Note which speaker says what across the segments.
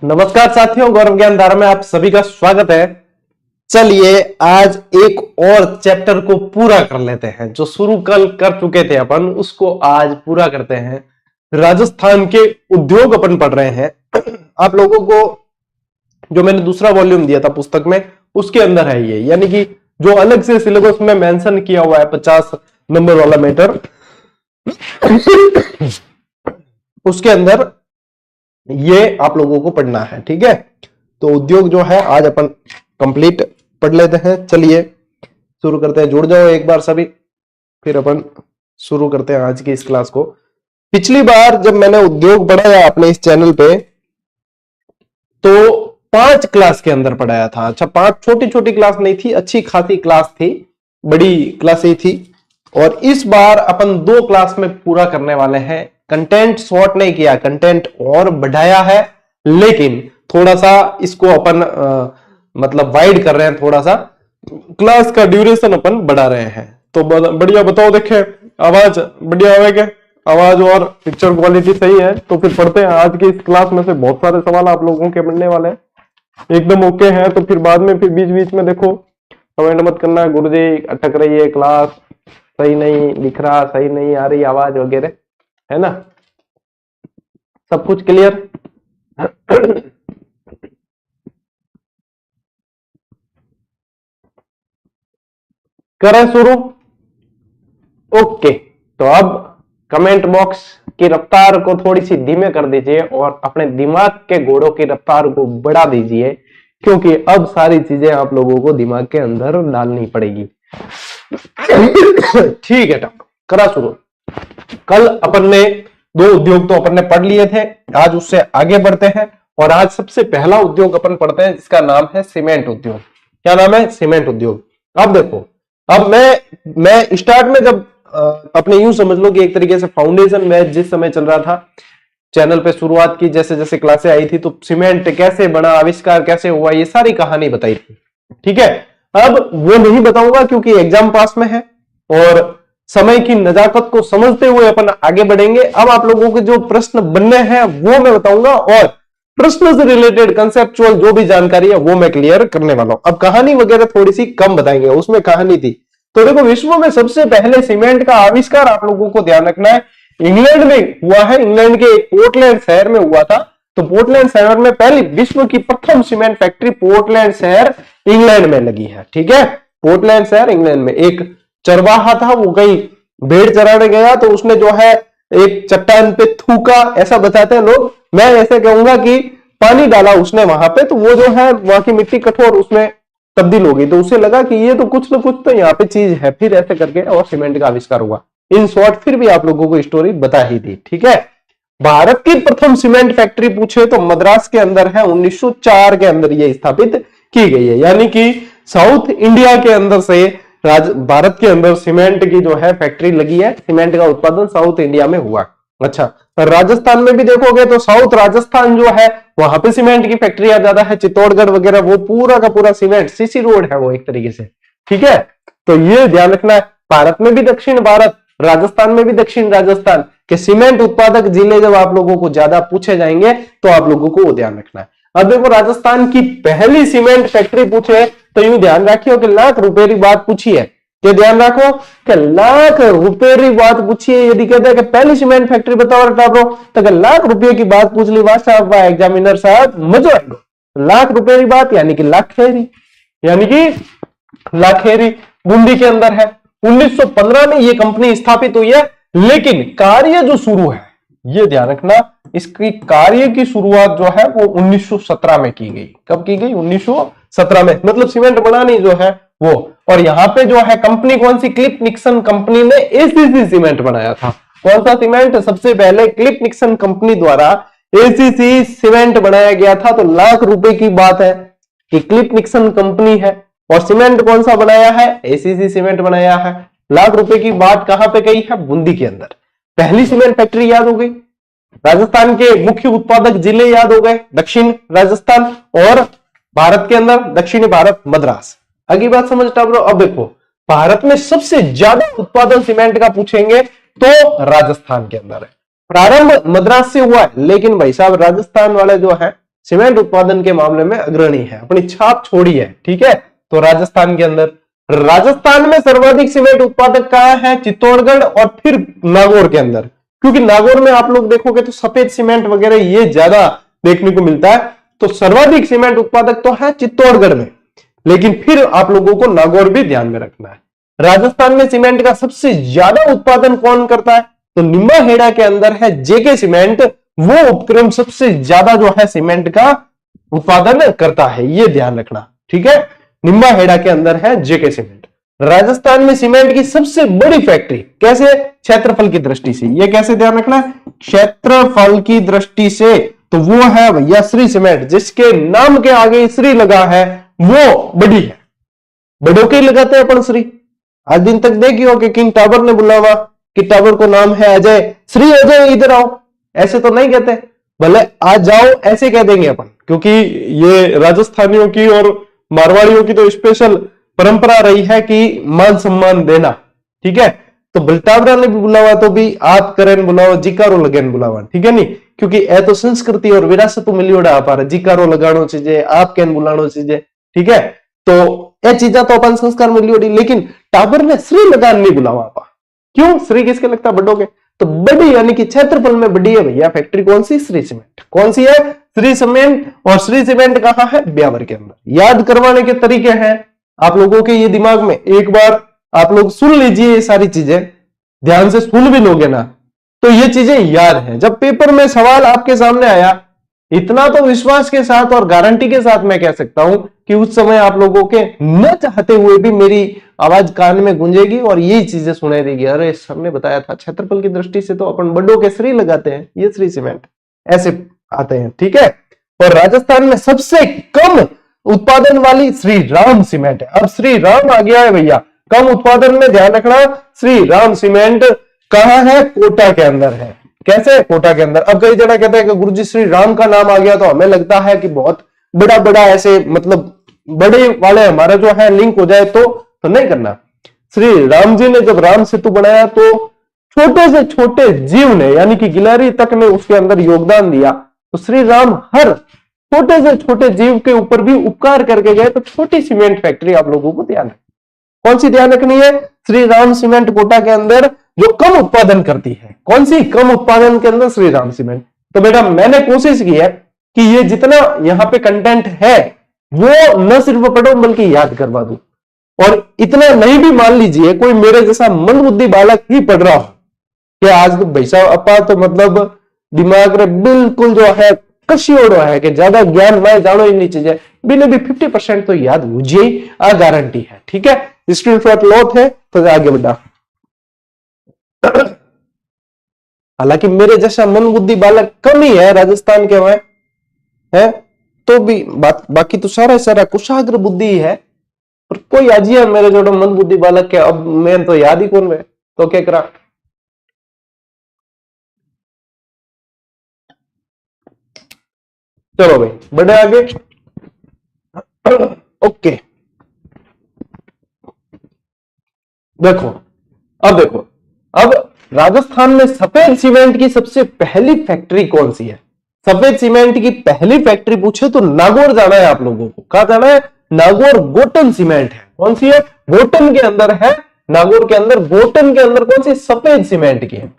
Speaker 1: नमस्कार साथियों, गौरव ज्ञान धारा में आप सभी का स्वागत है। चलिए आज एक और चैप्टर को पूरा कर लेते हैं। जो शुरू कल कर चुके थे अपन, उसको आज पूरा करते हैं। राजस्थान के उद्योग अपन पढ़ रहे हैं। आप लोगों को जो मैंने दूसरा वॉल्यूम दिया था पुस्तक में, उसके अंदर है ये, यानी कि जो अलग से सिलेबस में मेंशन किया हुआ है 50 नंबर वाला मैटर, उसके अंदर ये आप लोगों को पढ़ना है। ठीक है, तो उद्योग जो है आज अपन कंप्लीट पढ़ लेते हैं। चलिए शुरू करते हैं। जुड़ जाओ एक बार सभी, फिर अपन शुरू करते हैं आज की इस क्लास को। पिछली बार जब मैंने उद्योग पढ़ाया अपने इस चैनल पे, तो 5 क्लास के अंदर पढ़ाया था। अच्छा, 5 छोटी छोटी क्लास नहीं थी, अच्छी खासी क्लास थी, बड़ी क्लासें थी। और इस बार अपन 2 क्लास में पूरा करने वाले हैं। कंटेंट शॉर्ट नहीं किया, कंटेंट और बढ़ाया है, लेकिन थोड़ा सा इसको अपन मतलब वाइड कर रहे हैं। थोड़ा सा क्लास का ड्यूरेशन अपन बढ़ा रहे हैं। तो बढ़िया बताओ, देखे आवाज बढ़िया आवेगा, आवाज और पिक्चर क्वालिटी सही है तो फिर पढ़ते हैं। आज की इस क्लास में से बहुत सारे सवाल आप लोगों के बनने वाले हैं। एकदम ओके हैं तो फिर बाद में फिर बीच बीच में देखो कमेंट मत करना, गुरुजी अटक रही है क्लास, सही नहीं दिख रहा, सही नहीं आ रही आवाज वगैरह, है ना। सब कुछ क्लियर? करें शुरू? ओके, तो अब कमेंट बॉक्स की रफ्तार को थोड़ी सी धीमे कर दीजिए और अपने दिमाग के घोड़ों की रफ्तार को बढ़ा दीजिए, क्योंकि अब सारी चीजें आप लोगों को दिमाग के अंदर डालनी पड़ेगी। ठीक है, करा शुरू। कल अपन ने 2 उद्योग तो अपन ने पढ़ लिए थे, आज उससे आगे बढ़ते हैं। और आज सबसे पहला उद्योग अपन पढ़ते हैं, जिसका नाम है सीमेंट उद्योग। क्या नाम है? सीमेंट उद्योग। अब देखो, अब मैं स्टार्ट में जब अपने यूं समझ लो कि एक तरीके से फाउंडेशन में जिस समय चल रहा था, चैनल पे शुरुआत की, जैसे जैसे क्लासें आई थी, तो सीमेंट कैसे बना, आविष्कार कैसे हुआ, ये सारी कहानी बताई थी। ठीक है, अब वो नहीं बताऊंगा क्योंकि एग्जाम पास में है और समय की नजाकत को समझते हुए अपन आगे बढ़ेंगे। अब आप लोगों के जो प्रश्न बनने हैं वो मैं बताऊंगा, और प्रश्न से रिलेटेड कंसेप्चुअल जो भी जानकारी है वो मैं क्लियर करने वाला हूं। अब कहानी वगैरह थोड़ी सी कम बताएंगे, उसमें कहानी थी। तो देखो, विश्व में सबसे पहले सीमेंट का आविष्कार आप लोगों को ध्यान रखना है, इंग्लैंड में हुआ है। इंग्लैंड के पोर्टलैंड शहर में हुआ था। तो पोर्टलैंड शहर में पहली, विश्व की प्रथम सीमेंट फैक्ट्री पोर्टलैंड शहर इंग्लैंड में लगी है। ठीक है, पोर्टलैंड शहर इंग्लैंड में। एक चरवाहा था, वो कहीं भेड़ चराने गया तो उसने जो है एक चट्टान पे थूका, ऐसा बताते हैं लोग। मैं ऐसे कहूंगा कि पानी डाला उसने वहां पे, तो वो जो है वहां की मिट्टी कठोर उसमें तब्दील हो गई। तो उसे लगा कि ये तो कुछ ना कुछ तो यहाँ पे चीज है, फिर ऐसे करके और सीमेंट का आविष्कार हुआ। इन शॉर्ट फिर भी आप लोगों को स्टोरी बता ही दी। ठीक है, भारत की प्रथम सीमेंट फैक्ट्री पूछे तो मद्रास के अंदर है, 1904 के अंदर ये स्थापित की गई है। यानी कि साउथ इंडिया के अंदर से भारत के अंदर सीमेंट की जो है फैक्ट्री लगी है। सीमेंट का उत्पादन साउथ इंडिया में हुआ। अच्छा, राजस्थान में भी देखोगे तो साउथ राजस्थान जो है वहां पे सीमेंट की फैक्ट्रियां ज्यादा है। चित्तौड़गढ़ वगैरह वो पूरा का पूरा सीमेंट, सीसी रोड है वो एक तरीके से। ठीक है, तो ये ध्यान रखना है। भारत में भी दक्षिण भारत, राजस्थान में भी दक्षिण राजस्थान के सीमेंट उत्पादक जिले जब आप लोगों को ज्यादा पूछे जाएंगे तो आप लोगों को वो ध्यान रखना है। अब देखो, राजस्थान की पहली सीमेंट फैक्ट्री पूछे तो यूं ध्यान रखियो कि लाख रुपए की बात पूछी है। कि ध्यान रखो कि लाख रुपए की बात पूछी है। यदि कहते हैं कि पहली सीमेंट फैक्ट्री बताओ टाबरो, तो लाख रुपए की बात पूछ ली साहब, एग्जामिनर साहब, मजा आएगा। लाख रुपए की बात यानी कि लाखेरी, यानी कि लाखेरी बूंदी के अंदर है। 1915 में ये कंपनी स्थापित हुई है, लेकिन कार्य जो शुरू है, ये ध्यान रखना, इसकी कार्य की शुरुआत जो है वो 1917 में की गई। कब की गई? 1917 में। मतलब सीमेंट बनानी जो है वो। और यहां पे जो है कंपनी कौन सी? क्लिप निक्सन कंपनी ने एसीसी सीमेंट बनाया था। कौन सा सीमेंट? सबसे पहले क्लिप निक्सन कंपनी द्वारा एसीसी सीमेंट बनाया गया था। तो लाख रुपए की बात है कि क्लिप निक्सन कंपनी है और सीमेंट कौन सा बनाया है? एसीसी सीमेंट बनाया है। लाख रुपए की बात कहां पे गई है? बूंदी के अंदर। पहली सीमेंट फैक्ट्री याद हो गई। राजस्थान के मुख्य उत्पादक जिले याद हो गए, दक्षिण राजस्थान, और भारत के अंदर दक्षिणी भारत मद्रास। अगली बात समझ टाबरो। अब देखो, भारत में सबसे ज्यादा उत्पादन सीमेंट का पूछेंगे तो राजस्थान के अंदर है। प्रारंभ मद्रास से हुआ है, लेकिन भाई साहब राजस्थान वाले जो है सीमेंट उत्पादन के मामले में अग्रणी है, अपनी छाप छोड़ी है। ठीक है, तो राजस्थान के अंदर, राजस्थान में सर्वाधिक सीमेंट उत्पादक कहां है? चित्तौड़गढ़ और फिर नागौर के अंदर, क्योंकि नागौर में आप लोग देखोगे तो सफेद सीमेंट वगैरह ये ज्यादा देखने को मिलता है। तो सर्वाधिक सीमेंट उत्पादक तो है चित्तौड़गढ़ में, लेकिन फिर आप लोगों को नागौर भी ध्यान में रखना है। राजस्थान में सीमेंट का सबसे ज्यादा उत्पादन कौन करता है? तो निम्बाहेड़ा के अंदर है जेके सीमेंट, वो उपक्रम सबसे ज्यादा जो है सीमेंट का उत्पादन करता है, ये ध्यान रखना। ठीक है, निम्बाहेड़ा के अंदर है जेके सीमेंट। राजस्थान में सीमेंट की सबसे बड़ी फैक्ट्री कैसे? क्षेत्रफल की दृष्टि से, ये कैसे ध्यान रखना? क्षेत्रफल की दृष्टि से तो वो है भैया श्री सीमेंट, जिसके नाम के आगे श्री लगा है वो बड़ी है। बड़ों के लगाते हैं अपन श्री। आज दिन तक देखियो कि किंग टावर ने बुलावा कि टावर को नाम है अजय, श्री अजय इधर आओ, ऐसे तो नहीं कहते, भले आज जाओ ऐसे कह देंगे अपन, क्योंकि ये राजस्थानियों की और मारवाड़ियों की तो स्पेशल परंपरा रही है कि मान सम्मान देना। ठीक है, तो बलटावरा ने भी बुलावा तो भी आप करें बुलावा, जिकारो लगेन बुलावा। ठीक है, नहीं, क्योंकि ए तो संस्कृति और विरासत मिलियोड़ा आप जिकारो लगानो चीजें, आप कैन बुलानो चीजें। ठीक है, तो ये चीजा तो अपन संस्कार मिलियोड़ी, लेकिन टावर ने श्री लगान नहीं बुलावा आपा। क्यों? श्री किसके लगता? बड़ों के। तो बड़ी यानी कि क्षेत्रफल में बड़ी है भैया फैक्ट्री, कौन सी? श्री सीमेंट। कौन सी है? श्री सीमेंट। और श्री सीमेंट कहां है? ब्यावर के अंदर। याद करवाने के तरीके हैं आप लोगों के ये दिमाग में, एक बार आप लोग सुन लीजिए, ये सारी चीजें ध्यान से सुन भी लोगे ना तो ये चीजें याद है। जब पेपर में सवाल आपके सामने आया, इतना तो विश्वास के साथ और गारंटी के साथ मैं कह सकता हूं कि उस समय आप लोगों के न चाहते हुए भी मेरी आवाज कान में गूंजेगी और यही चीजें सुनाई देगी, अरे सर ने बताया था क्षेत्रफल की दृष्टि से तो अपन बड़ों के श्री लगाते हैं, ये श्री सीमेंट ऐसे आते हैं। ठीक है, और राजस्थान में सबसे कम उत्पादन वाली श्री राम सीमेंट है। अब श्री राम आ गया है भैया, कम उत्पादन में ध्यान रखना, श्री राम सीमेंट कहां है? कोटा के अंदर है। कैसे? कोटा के अंदर। अब कई जगह कहते हैं कि गुरुजी श्री राम का नाम आ गया तो हमें लगता है कि बहुत बड़ा बड़ा ऐसे मतलब बड़े वाले हमारा जो है लिंक हो जाए, तो नहीं करना। श्री राम जी ने जब राम सेतु बनाया तो छोटे से छोटे जीव ने यानी कि गिलहरी तक ने उसके अंदर योगदान दिया। तो श्री राम हर छोटे से छोटे जीव के ऊपर भी उपकार करके गए। तो छोटी सीमेंट फैक्ट्री आप लोगों को ध्यान रखना, कौन सी ध्यान रखनी है? श्री राम सीमेंट कोटा के अंदर जो कम उत्पादन करती है। कौन सी? कम उत्पादन के अंदर श्री राम सीमेंट। तो बेटा मैंने कोशिश की है कि ये जितना यहां पे कंटेंट है वो न सिर्फ पढ़ो बल्कि याद करवा दूं, और इतना नहीं भी मान लीजिए कोई मेरे जैसा मंदबुद्धि बालक ही पढ़ रहा हो कि आज तो भाई साहब अपा तो मतलब दिमाग रे बिल्कुल जो है कशियोड़ो है कि ज्यादा ज्ञान मैं जानो ही नहीं चीजें बिना भी 50% तो याद मुझे आ गारंटी है। ठीक है, स्क्रीनशॉट लो थे तो आगे बढ़ा। हालांकि मेरे जैसा मन बुद्धि बालक कम ही है राजस्थान के वहां है, तो भी बाकी तो सारा कुशाग्र बुद्धि है, और कोई आजिया मेरे जोड़ो मन बुद्धि बालक के अब मैं तो याद ही कौन है तो क्या करा। चलो भाई बढ़े आगे। ओके, देखो अब राजस्थान में सफेद सीमेंट की सबसे पहली फैक्ट्री कौन सी है? सफेद सीमेंट की पहली फैक्ट्री पूछे तो नागौर जाना है आप लोगों को। कहां जाना है? नागौर। गोटन सीमेंट है। कौन सी है? गोटन के अंदर है, नागौर के अंदर। गोटन के अंदर कौन सी? सफेद सीमेंट की है।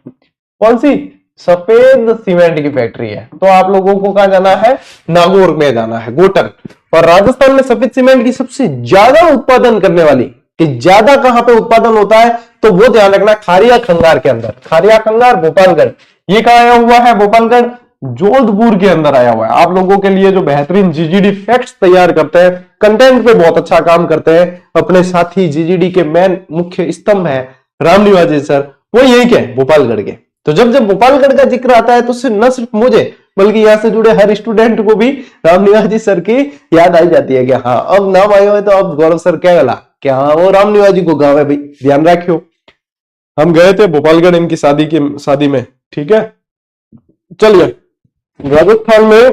Speaker 1: कौन सी? सफेद सीमेंट की फैक्ट्री है। तो आप लोगों को कहां जाना है? नागौर में जाना है, गोटन। और राजस्थान में सफेद सीमेंट की सबसे ज्यादा उत्पादन करने वाली, कि ज्यादा कहां पे उत्पादन होता है तो वो ध्यान रखना, खारिया खंगार के अंदर। खारिया खंगार भोपालगढ़। ये कहां आया हुआ है? भोपालगढ़ जोधपुर के अंदर आया हुआ है। आप लोगों के लिए जो बेहतरीन जीजीडी फैक्ट्स तैयार करते हैं, कंटेंट पे बहुत अच्छा काम करते हैं, अपने साथी जीजीडी के मेन मुख्य स्तंभ है राम निवाजी सर, वो यही के भोपालगढ़ के। तो जब भोपालगढ़ का जिक्र आता है तो न सिर्फ मुझे बल्कि यहां से जुड़े हर स्टूडेंट को भी राम निवाजी सर की याद आई जाती है कि हाँ अब नाम आए हुए तो अब गौरव सर क्या गला क्या हाँ वो राम निवाजी को गाँव है भाई, ध्यान रखियो। हम गए थे भोपालगढ़ इनकी शादी में। ठीक है, चलिए राजस्थान में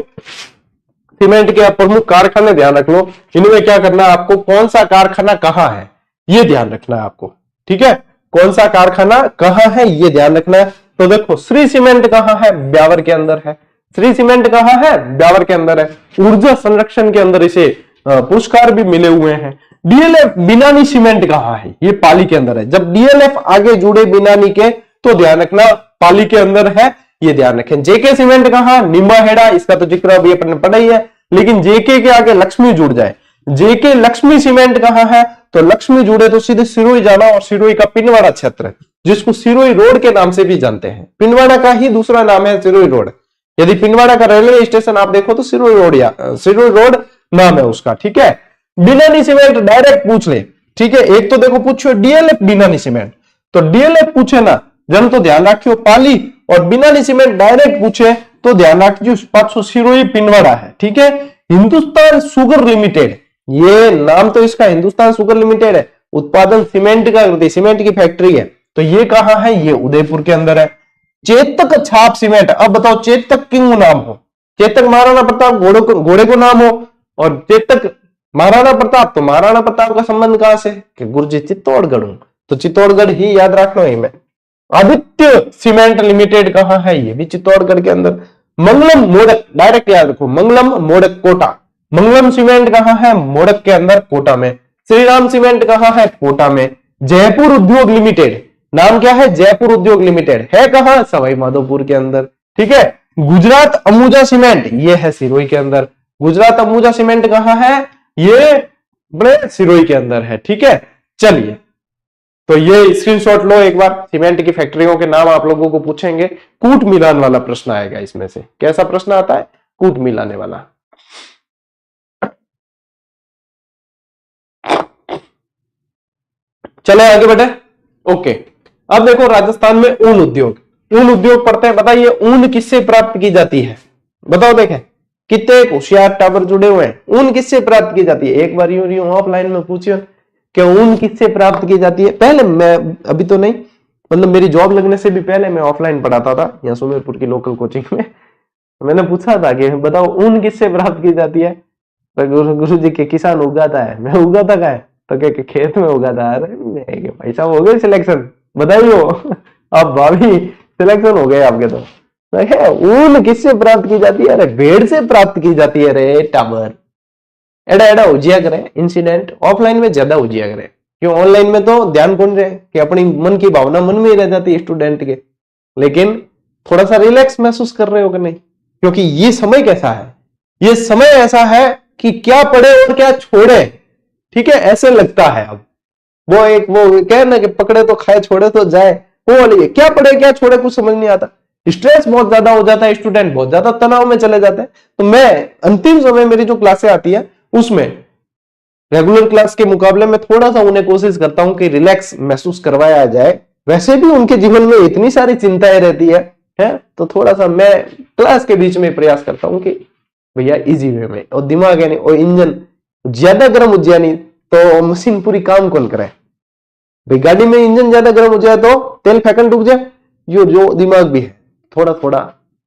Speaker 1: सीमेंट के प्रमुख कारखाने ध्यान रख लो। इनमें क्या करना है आपको, कौन सा कारखाना कहाँ है ये ध्यान रखना है आपको, ठीक है। कौन सा कारखाना कहाँ है ये ध्यान रखना है। तो देखो श्री सीमेंट कहाँ है, ब्यावर के अंदर है। श्री सीमेंट कहाँ है, ब्यावर के अंदर है। ऊर्जा संरक्षण के अंदर इसे पुरस्कार भी मिले हुए हैं। डीएलएफ बिनानी सीमेंट कहाँ है, ये पाली के अंदर है। जब डीएलएफ आगे जुड़े बिनानी के तो ध्यान रखना पाली के अंदर है, ये ध्यान रखें। जेके सीमेंट कहाँ, निम्बाहेड़ा, इसका तो जिक्र अभी अपन ने पढ़ा ही है। लेकिन जेके के आगे लक्ष्मी जुड़ जाए, जेके लक्ष्मी सीमेंट कहाँ है, तो लक्ष्मी जुड़े तो सीधे सिरोही जाना, और सिरोही का पिनवाड़ा क्षेत्र जिसको सिरोही रोड के नाम से भी जानते हैं। पिनवाड़ा का ही दूसरा नाम है सिरोही रोड। यदि पिनवाड़ा का रेलवे स्टेशन आप देखो तो सिरोही रोड या सिरोही रोड नाम है उसका, ठीक है। बिनानी सीमेंट डायरेक्ट पूछ ले, ठीक है। एक तो देखो पूछो डीएलएफ बिनानी सीमेंट, तो डीएलएफ पूछे ना जन तो ध्यान रखियो पाली, और बिनानी सीमेंट डायरेक्ट पूछे तो ध्यान रखियो 500 सिरोही पिनवाड़ा है, ठीक है। हिंदुस्तान शुगर लिमिटेड, ये नाम तो इसका हिंदुस्तान शुगर लिमिटेड है, उत्पादन सीमेंट का करती, सीमेंट की फैक्ट्री है। तो ये कहां है, ये उदयपुर के अंदर है। चेतक छाप सीमेंट, अब बताओ चेतक किंग नाम हो, चेतक महाराणा प्रताप घोड़े को नाम हो, और चेतक महाराणा प्रताप, तो महाराणा प्रताप का संबंध कहां से, कि गुरुजी चित्तौड़गढ़ हूं, तो चित्तौड़गढ़ ही याद रखना ही मैं। आदित्य सीमेंट लिमिटेड कहां है, ये भी चित्तौड़गढ़ के अंदर। मंगलम मोड़क, डायरेक्ट याद रखो, मंगलम मोड़क कोटा। मंगलम सीमेंट कहां है, मोड़क के अंदर कोटा में। श्रीराम सीमेंट कहां है, कोटा में। जयपुर उद्योग लिमिटेड, नाम क्या है, जयपुर उद्योग लिमिटेड, है कहां, सवाई माधोपुर के अंदर, ठीक है। गुजरात अंबुजा सीमेंट, ये है सिरोही के अंदर। गुजरात अंबुजा सीमेंट कहां है, ये बड़े सिरोही के अंदर है, ठीक है। चलिए तो ये स्क्रीनशॉट लो एक बार, सीमेंट की फैक्ट्रियों के नाम आप लोगों को पूछेंगे। कूट मिलान वाला प्रश्न आएगा इसमें से, कैसा प्रश्न आता है, कूट मिलाने वाला। चलो आगे बढ़े, ओके। अब देखो राजस्थान में ऊन उद्योग, ऊन उद्योग पढ़ते हैं। बताइए ऊन किससे प्राप्त की जाती है, बताओ देखें, कितने होशियार टावर जुड़े हुए हैं। ऊन किससे प्राप्त की जाती है, एक बार यूं ऑफलाइन में पूछिए कि ऊन किससे प्राप्त की जाती है। पहले मैं, अभी तो नहीं, मतलब मेरी जॉब लगने से भी पहले मैं ऑफलाइन पढ़ाता था यहाँ सुमेरपुर की लोकल कोचिंग में। मैंने पूछा था कि बताओ ऊन किससे प्राप्त की जाती है, तो गुरु जी के किसान उगाता है। मैं उगाता का है, तो क्या खेत में उगाता है। अरे भाई साहब हो गए सिलेक्शन, बताइए अब भाभी सिलेक्शन हो गए आपके। तो ऊन किससे प्राप्त की जाती है, अरे भेड़ से प्राप्त की जाती है। अरे टावर एडा एडा उजिया करे, इंसिडेंट ऑफलाइन में ज्यादा उजिया करे, क्यों ऑनलाइन में तो ध्यान कौन रहे कि अपनी मन की भावना मन में ही रह जाती है स्टूडेंट के। लेकिन थोड़ा सा रिलैक्स महसूस कर रहे हो कि नहीं, क्योंकि ये समय कैसा है, ये समय ऐसा है कि क्या पढ़े और क्या छोड़े, ठीक है, ऐसे लगता है। अब वो एक वो कहना कि पकड़े तो खाए छोड़े तो जाए, वो वाली क्या पढ़े क्या छोड़े कुछ समझ नहीं आता। स्ट्रेस बहुत ज्यादा हो जाता है, स्टूडेंट बहुत ज्यादा तनाव में चले जाते हैं। तो मैं अंतिम समय मेरी जो क्लासें आती है उसमें रेगुलर क्लास के मुकाबले में थोड़ा सा उन्हें कोशिश करता हूं कि रिलैक्स महसूस करवाया जाए। वैसे भी उनके जीवन में इतनी सारी चिंताएं रहती है तो थोड़ा सा मैं क्लास के बीच में प्रयास करता हूं कि भैया इजी वे में, और दिमाग यानी और इंजन ज्यादा गर्म हो जाए नहीं तो मशीन पूरी काम कौन करे। भाई गाड़ी में इंजन ज्यादा गर्म हो जाए तो तेल फेंकन डूब जाए, जो दिमाग भी है थोड़ा थोड़ा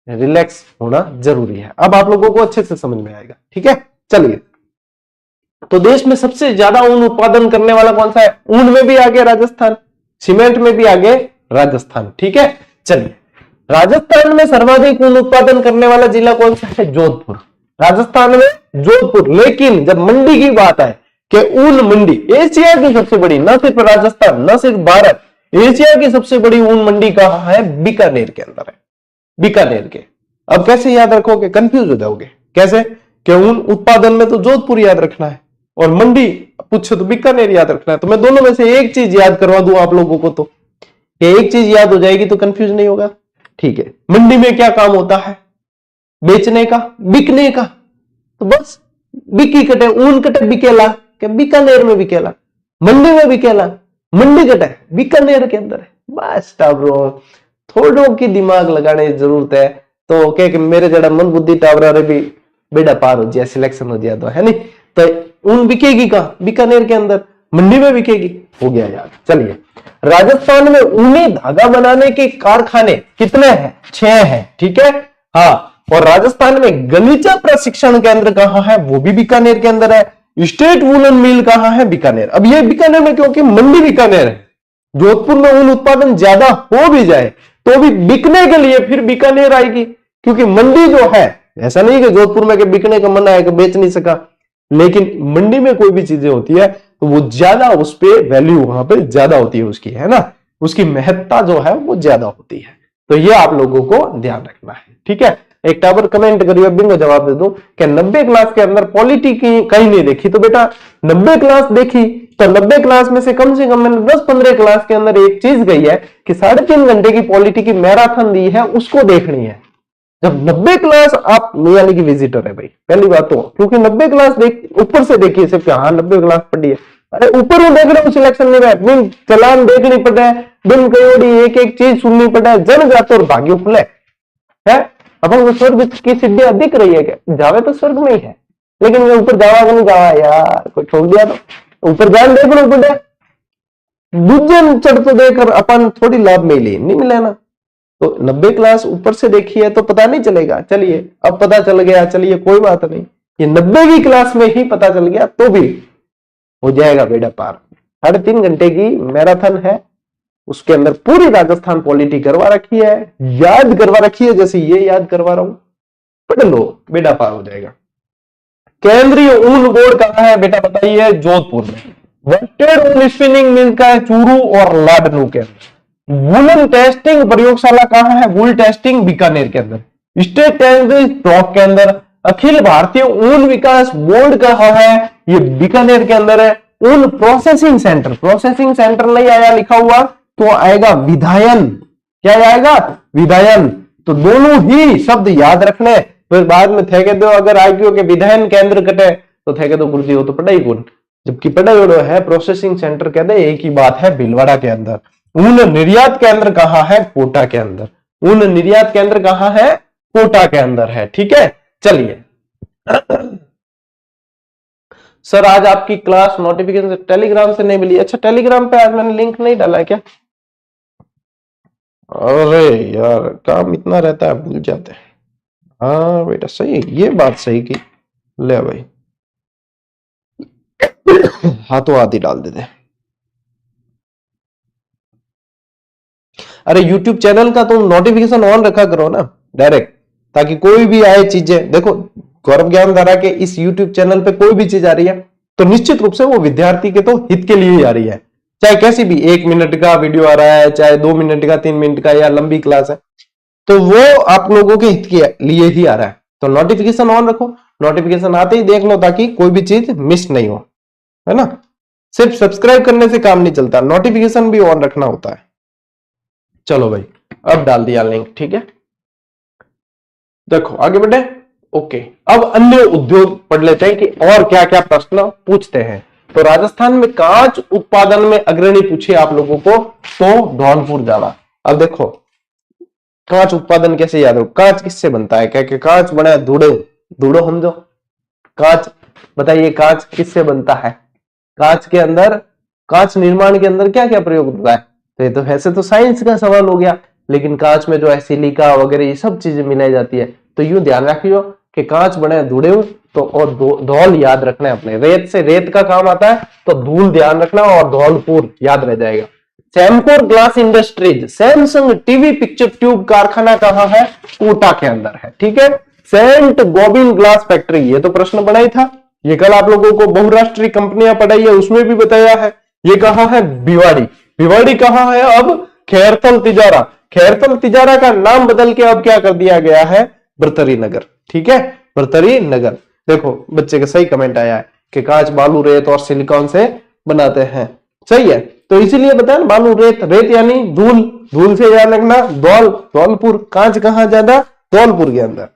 Speaker 1: रिलैक्स होना जरूरी है। अब आप लोगों को अच्छे से समझ में आएगा, ठीक है। चलिए, तो देश में सबसे ज्यादा ऊन उत्पादन करने वाला कौन सा है, ऊन में भी आगे राजस्थान, सीमेंट में भी आगे राजस्थान, ठीक है। चलिए, राजस्थान में सर्वाधिक ऊन उत्पादन करने वाला जिला कौन सा है, जोधपुर। राजस्थान में जोधपुर। लेकिन जब मंडी की बात है कि ऊन मंडी एशिया की सबसे बड़ी, न सिर्फ राजस्थान न सिर्फ भारत, एशिया की सबसे बड़ी ऊन मंडी कहां है, बीकानेर के अंदर है, बीकानेर के। अब कैसे याद रखोगे, कंफ्यूज हो जाओगे कैसे, कि ऊन उत्पादन में तो जोधपुर याद रखना है और मंडी पूछे तो बीकानेर याद रखना है। तो मैं दोनों में से एक चीज याद करवा दूं आप लोगों को, तो एक चीज याद हो जाएगी तो कंफ्यूज नहीं होगा, ठीक है। मंडी में क्या काम होता है, बेचने का, बिकने का, तो बस बिकी कटे, ऊन कटे बिकेला, क्या बीकानेर में बिकेला, मंडी में बिकेला, मंडी कटे बीकानेर के अंदर है। बस टावरों थोड़ों की दिमाग लगाने की जरूरत है। तो क्या मेरे जरा मन बुद्धि टावर भी बेड़ा पार हो जाए, सिलेक्शन हो जाए तो, है नहीं। तो ऊन बिकेगी कहां, बीकानेर के अंदर, मंडी में बिकेगी, हो गया याद। चलिए, राजस्थान में ऊनी धागा बनाने के कारखाने कितने हैं, 6 हैं, ठीक है। हाँ, और राजस्थान में गलीचा प्रशिक्षण केंद्र कहां है, वो भी बीकानेर के अंदर है। स्टेट वूलन मिल कहाँ है? बीकानेर। अब ये बीकानेर में क्योंकि मंडी बीकानेर है, जोधपुर में ऊन उत्पादन ज्यादा हो भी जाए तो भी बिकने के लिए फिर बीकानेर आएगी, क्योंकि मंडी जो है, ऐसा नहीं कि जोधपुर में के बिकने का मन है कि बेच नहीं सका, लेकिन मंडी में कोई भी चीजें होती है तो वो ज्यादा, उस पर वैल्यू वहां पे ज्यादा होती है उसकी, है ना, उसकी महत्ता जो है वो ज्यादा होती है। तो ये आप लोगों को ध्यान रखना है, ठीक है। एक टावर कमेंट करिए, बिंगो जवाब दे दूं कि 90 क्लास के अंदर पॉलिटी की कहीं नहीं देखी, तो बेटा 90 क्लास देखी तो 90 क्लास में से कम मैंने 10-15 क्लास के अंदर एक चीज गई है कि 3.5 घंटे की पॉलिटी की मैराथन दी है, उसको देखनी है। जब 90 क्लास आप यानी कि विजिटर है भाई, पहली बात तो, क्योंकि 90 क्लास देख ऊपर से देखिए सिर्फ, हाँ 90 क्लास पढ़ी है, अरे ऊपर वो देख रहे हो सिलेक्शन नहीं रहा, बिन चलान देखनी पड़े, बिन कयोड़ी एक एक चीज सुननी पड़े, जन जाते और भाग्य खुले है। अपन स्वर्ग की सिद्धियां दिख रही है क्या? जावे तो स्वर्ग में ही है, लेकिन मैं ऊपर जावा कि नहीं जावा यार, कोई छोड़ दिया तो ऊपर जान देख लो पड़े, दूजन चढ़ तो देकर अपन थोड़ी लाभ में ले नहीं मिले ना। तो 90 क्लास ऊपर से देखी है तो पता नहीं चलेगा, चलिए अब पता चल गया, चलिए कोई बात नहीं, ये 90वीं क्लास में ही पता चल गया तो भी हो जाएगा बेड़ा पार। 3.5 घंटे की मैराथन है, उसके अंदर पूरी राजस्थान पॉलिटी करवा रखी है, याद करवा रखी है, जैसे ये याद करवा रहा हूं, पढ़ लो बेड़ा पार हो जाएगा। केंद्रीय ऊन बोर्ड कहां है बेटा बताइए? जोधपुर में। वर्टेड ऊन स्पिनिंग मिल का है चूरू और लाडनू के अंदर। वुलन टेस्टिंग प्रयोगशाला कहां है? वुल टेस्टिंग बीकानेर के अंदर। स्टेट टेक्नोलॉजी स्टॉक के अंदर। अखिल भारतीय ऊन विकास बोर्ड कहां है? ये बीकानेर के अंदर है। ऊन प्रोसेसिंग सेंटर, प्रोसेसिंग सेंटर नहीं आया लिखा हुआ तो आएगा विधायन, क्या आएगा? विधायन। तो दोनों ही शब्द याद रखने, फिर बाद में थे दो अगर आईक्यू के विधायन केंद्र कटे तो थे दो गुरुजी हो तो पढ़ाई कौन, जबकि पढ़ाई है प्रोसेसिंग सेंटर कहते एक ही बात है भीलवाड़ा के अंदर। ऊन निर्यात केंद्र कहां है? कोटा के अंदर। ऊन निर्यात केंद्र कहां है? कोटा के अंदर है, ठीक है। चलिए सर आज आपकी क्लास नोटिफिकेशन टेलीग्राम से नहीं मिली। अच्छा टेलीग्राम पे आज मैंने लिंक नहीं डाला है क्या? अरे यार काम इतना रहता है भूल जाते हैं। हाँ बेटा सही, ये बात सही की, ले भाई हाथों हाथ ही डाल देते। अरे YouTube चैनल का तुम नोटिफिकेशन ऑन रखा करो ना डायरेक्ट, ताकि कोई भी आए चीजें, देखो गौरव ज्ञान धारा के इस YouTube चैनल पे कोई भी चीज आ रही है तो निश्चित रूप से वो विद्यार्थी के तो हित के लिए ही आ रही है, चाहे कैसी भी 1 मिनट का वीडियो आ रहा है, चाहे 2 मिनट का, 3 मिनट का, या लंबी क्लास है, तो वो आप लोगों के हित के लिए ही आ रहा है। तो नोटिफिकेशन ऑन रखो, नोटिफिकेशन आते ही देख लो ताकि कोई भी चीज मिस नहीं हो, है ना। सिर्फ सब्सक्राइब करने से काम नहीं चलता, नोटिफिकेशन भी ऑन रखना होता है। चलो भाई अब डाल दिया लिंक, ठीक है। देखो आगे बढ़े। ओके अब अन्य उद्योग पढ़ लेते हैं कि और क्या क्या प्रश्न पूछते हैं। तो राजस्थान में कांच उत्पादन में अग्रणी पूछे आप लोगों को तो धौलपुर जावा। अब देखो कांच उत्पादन कैसे याद हो? कांच किससे बनता है? क्या कांच बना है? धूड़ो धूड़ो समझो कांच, बताइए कांच किससे बनता है? कांच के अंदर, कांच निर्माण के अंदर क्या क्या प्रयोग होता है? तो ये तो वैसे तो साइंस का सवाल हो गया, लेकिन कांच में जो है सिलिका वगैरह ये सब चीजें मिलाई जाती है। तो यूं ध्यान रखियो कि कांच बने धूड़े तो, और धौल याद रखना है अपने, रेत से रेत का काम आता है तो धूल ध्यान रखना और धौलपुर याद रह जाएगा। Samcor glass industries, Samsung TV picture tube कारखाना कहां है? कोटा के अंदर है, ठीक है। सेंट गोबिन ग्लास फैक्ट्री, ये तो प्रश्न बना ही था, ये कल आप लोगों को बहुराष्ट्रीय कंपनियां पढ़ाई है उसमें भी बताया है। ये कहां है? भिवाड़ी। भिवाड़ी कहां है? अब खैरथल तिजारा। खैरथल तिजारा का नाम बदल के अब क्या कर दिया गया है? बरतरी नगर, ठीक है, बरतरी नगर। देखो बच्चे का सही कमेंट आया है कि कांच बालू रेत और सिलिकॉन से बनाते हैं, सही है। तो इसीलिए बताया ना बालू रेत, रेत यानी धूल, धूल से याद रखना धौल, धौलपुर। कांच कहां ज्यादा? धौलपुर के अंदर।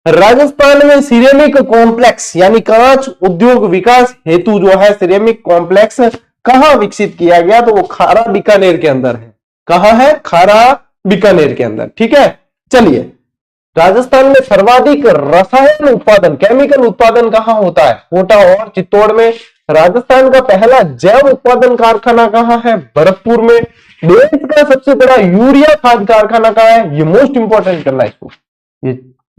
Speaker 1: राजस्थान में सिरेमिक कॉम्प्लेक्स यानी कांच उद्योग विकास हेतु जो है सिरेमिक कॉम्प्लेक्स कहां विकसित किया गया? तो वो खारा बीकानेर के अंदर है। कहां है? खारा बीकानेर के अंदर, ठीक है। चलिए राजस्थान में सर्वाधिक रसायन उत्पादन, केमिकल उत्पादन कहां होता है? कोटा और चित्तौड़ में। राजस्थान का पहला जैव उत्पादन कारखाना कहां है? भरतपुर में। देश का सबसे बड़ा यूरिया खाद कारखाना कहां है? ये मोस्ट इंपॉर्टेंट करना है इसको,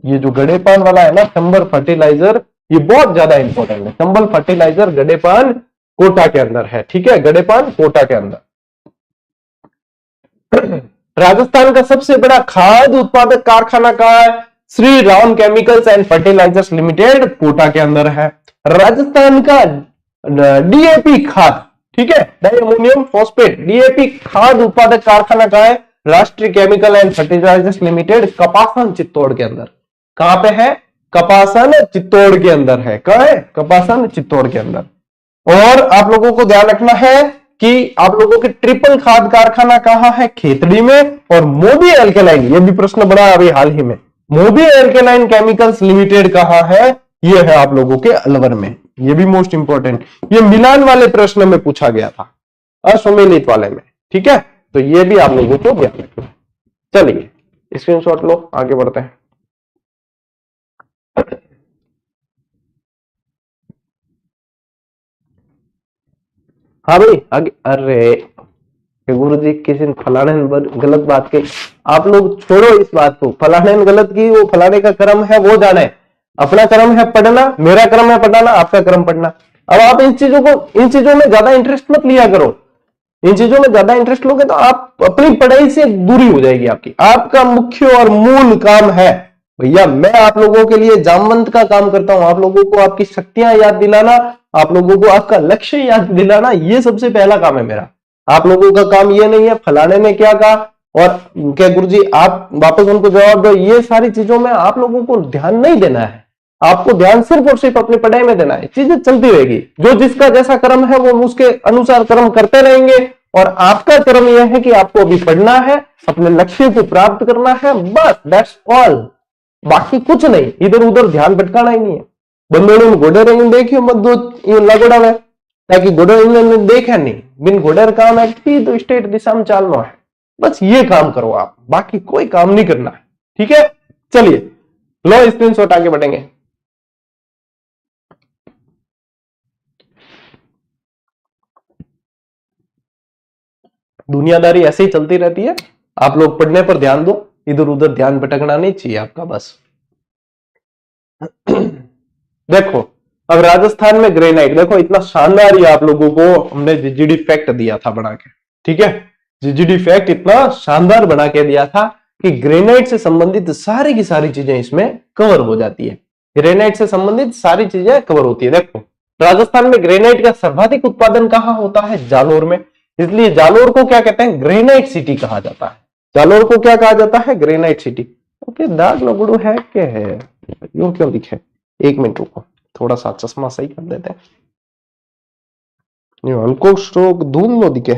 Speaker 1: ये जो गड़ेपान वाला है ना, चंबर फर्टिलाइजर ये बहुत ज्यादा इंपॉर्टेंट है। चंबल फर्टिलाइजर गडेपान कोटा के अंदर है, ठीक है, गडेपान कोटा के अंदर। राजस्थान का सबसे बड़ा खाद उत्पादक कारखाना कहां है? Shri Ram chemicals and fertilizers limited Kota के अंदर है। राजस्थान का डीएपी खाद, ठीक है, डाई अमोनियम फॉस्फेट, डीएपी खाद उत्पादक कारखाना कहां है? Rashtriya chemical and fertilizers limited Kapasan Chittor के अंदर। कहां पे है? कपासन चित्तौड़ के अंदर है। कहां है? कपासन चित्तौड़ के अंदर। और आप लोगों को ध्यान रखना है कि आप लोगों के ट्रिपल खाद कारखाना कहां है? खेतड़ी में। और मोदी एल्केलाइन, ये भी प्रश्न बड़ा अभी हाल ही में, मोदी एल्केलाइन केमिकल्स लिमिटेड कहां है? ये है आप लोगों के अलवर में। ये भी मोस्ट इंपॉर्टेंट, ये मिलान वाले प्रश्न में पूछा गया था, असुमेलित वाले में, ठीक है, तो ये भी आप लोगों को ध्यान रखना। चलिए स्क्रीनशॉट लो, आगे बढ़ते हैं। हाँ भाई आगे। अरे गुरु जी किसी ने फलाने ने गलत बात की, आप लोग छोड़ो इस बात को, फलाने ने गलत की, वो फलाने का कर्म है वो जाने, अपना कर्म है पढ़ना, मेरा कर्म है पढ़ाना, आपका कर्म पढ़ना। अब आप इन चीजों में ज्यादा इंटरेस्ट मत लिया करो। इन चीजों में ज्यादा इंटरेस्ट लोगे तो आप अपनी पढ़ाई से दूरी हो जाएगी आपकी। आपका मुख्य और मूल काम है भैया, मैं आप लोगों के लिए जामवंत का काम करता हूं, आप लोगों को आपकी शक्तियां याद दिलाना, आप लोगों को आपका लक्ष्य याद दिलाना, ये सबसे पहला काम है मेरा। आप लोगों का काम ये नहीं है फलाने ने क्या कहा और क्या गुरुजी आप वापस उनको जवाब दो, ये सारी चीजों में आप लोगों को ध्यान नहीं देना है। आपको ध्यान सिर्फ और सिर्फ अपनी पढ़ाई में देना है। चीजें चलती रहेगी, जो जिसका जैसा कर्म है वो उसके अनुसार कर्म करते रहेंगे। और आपका कर्म यह है कि आपको अभी पढ़ना है, अपने लक्ष्य को प्राप्त करना है, बस दैट्स ऑल। बाकी कुछ नहीं, इधर उधर ध्यान भटकाना ही नहीं है। बंदोड़े में घोड़े रंग देखियो मत दो लगोड़ा में, ताकि घोड़े ने देखा नहीं, बिन घोड़े काम है तो स्टेट दिशा में चलना है, बस ये काम करो आप, बाकी कोई काम नहीं करना है, ठीक है। चलिए लो स्क्रीनशॉट, आगे बढ़ेंगे। दुनियादारी ऐसे ही चलती रहती है, आप लोग पढ़ने पर ध्यान दो, इधर उधर ध्यान भटकना नहीं चाहिए आपका, बस। देखो अब राजस्थान में ग्रेनाइट, देखो इतना शानदार ही आप लोगों को हमने जीजीडी फैक्ट दिया था बना के, ठीक है, जीजीडी फैक्ट इतना शानदार बना के दिया था कि ग्रेनाइट से संबंधित सारी की सारी चीजें इसमें कवर हो जाती है। ग्रेनाइट से संबंधित सारी चीजें कवर होती है। देखो राजस्थान में ग्रेनाइट का सर्वाधिक उत्पादन कहां होता है? जालोर में, इसलिए जालोर को क्या कहते हैं? ग्रेनाइट सिटी कहा जाता है। जालोर को क्या कहा जाता है? Granite city. ओके दाग लगड़ू है क्या है, यूं क्यों दिखे? एक मिनट रुको, थोड़ा सा चश्मा सही कर देते हैं। हल्को स्ट्रोक धूम लो दिखे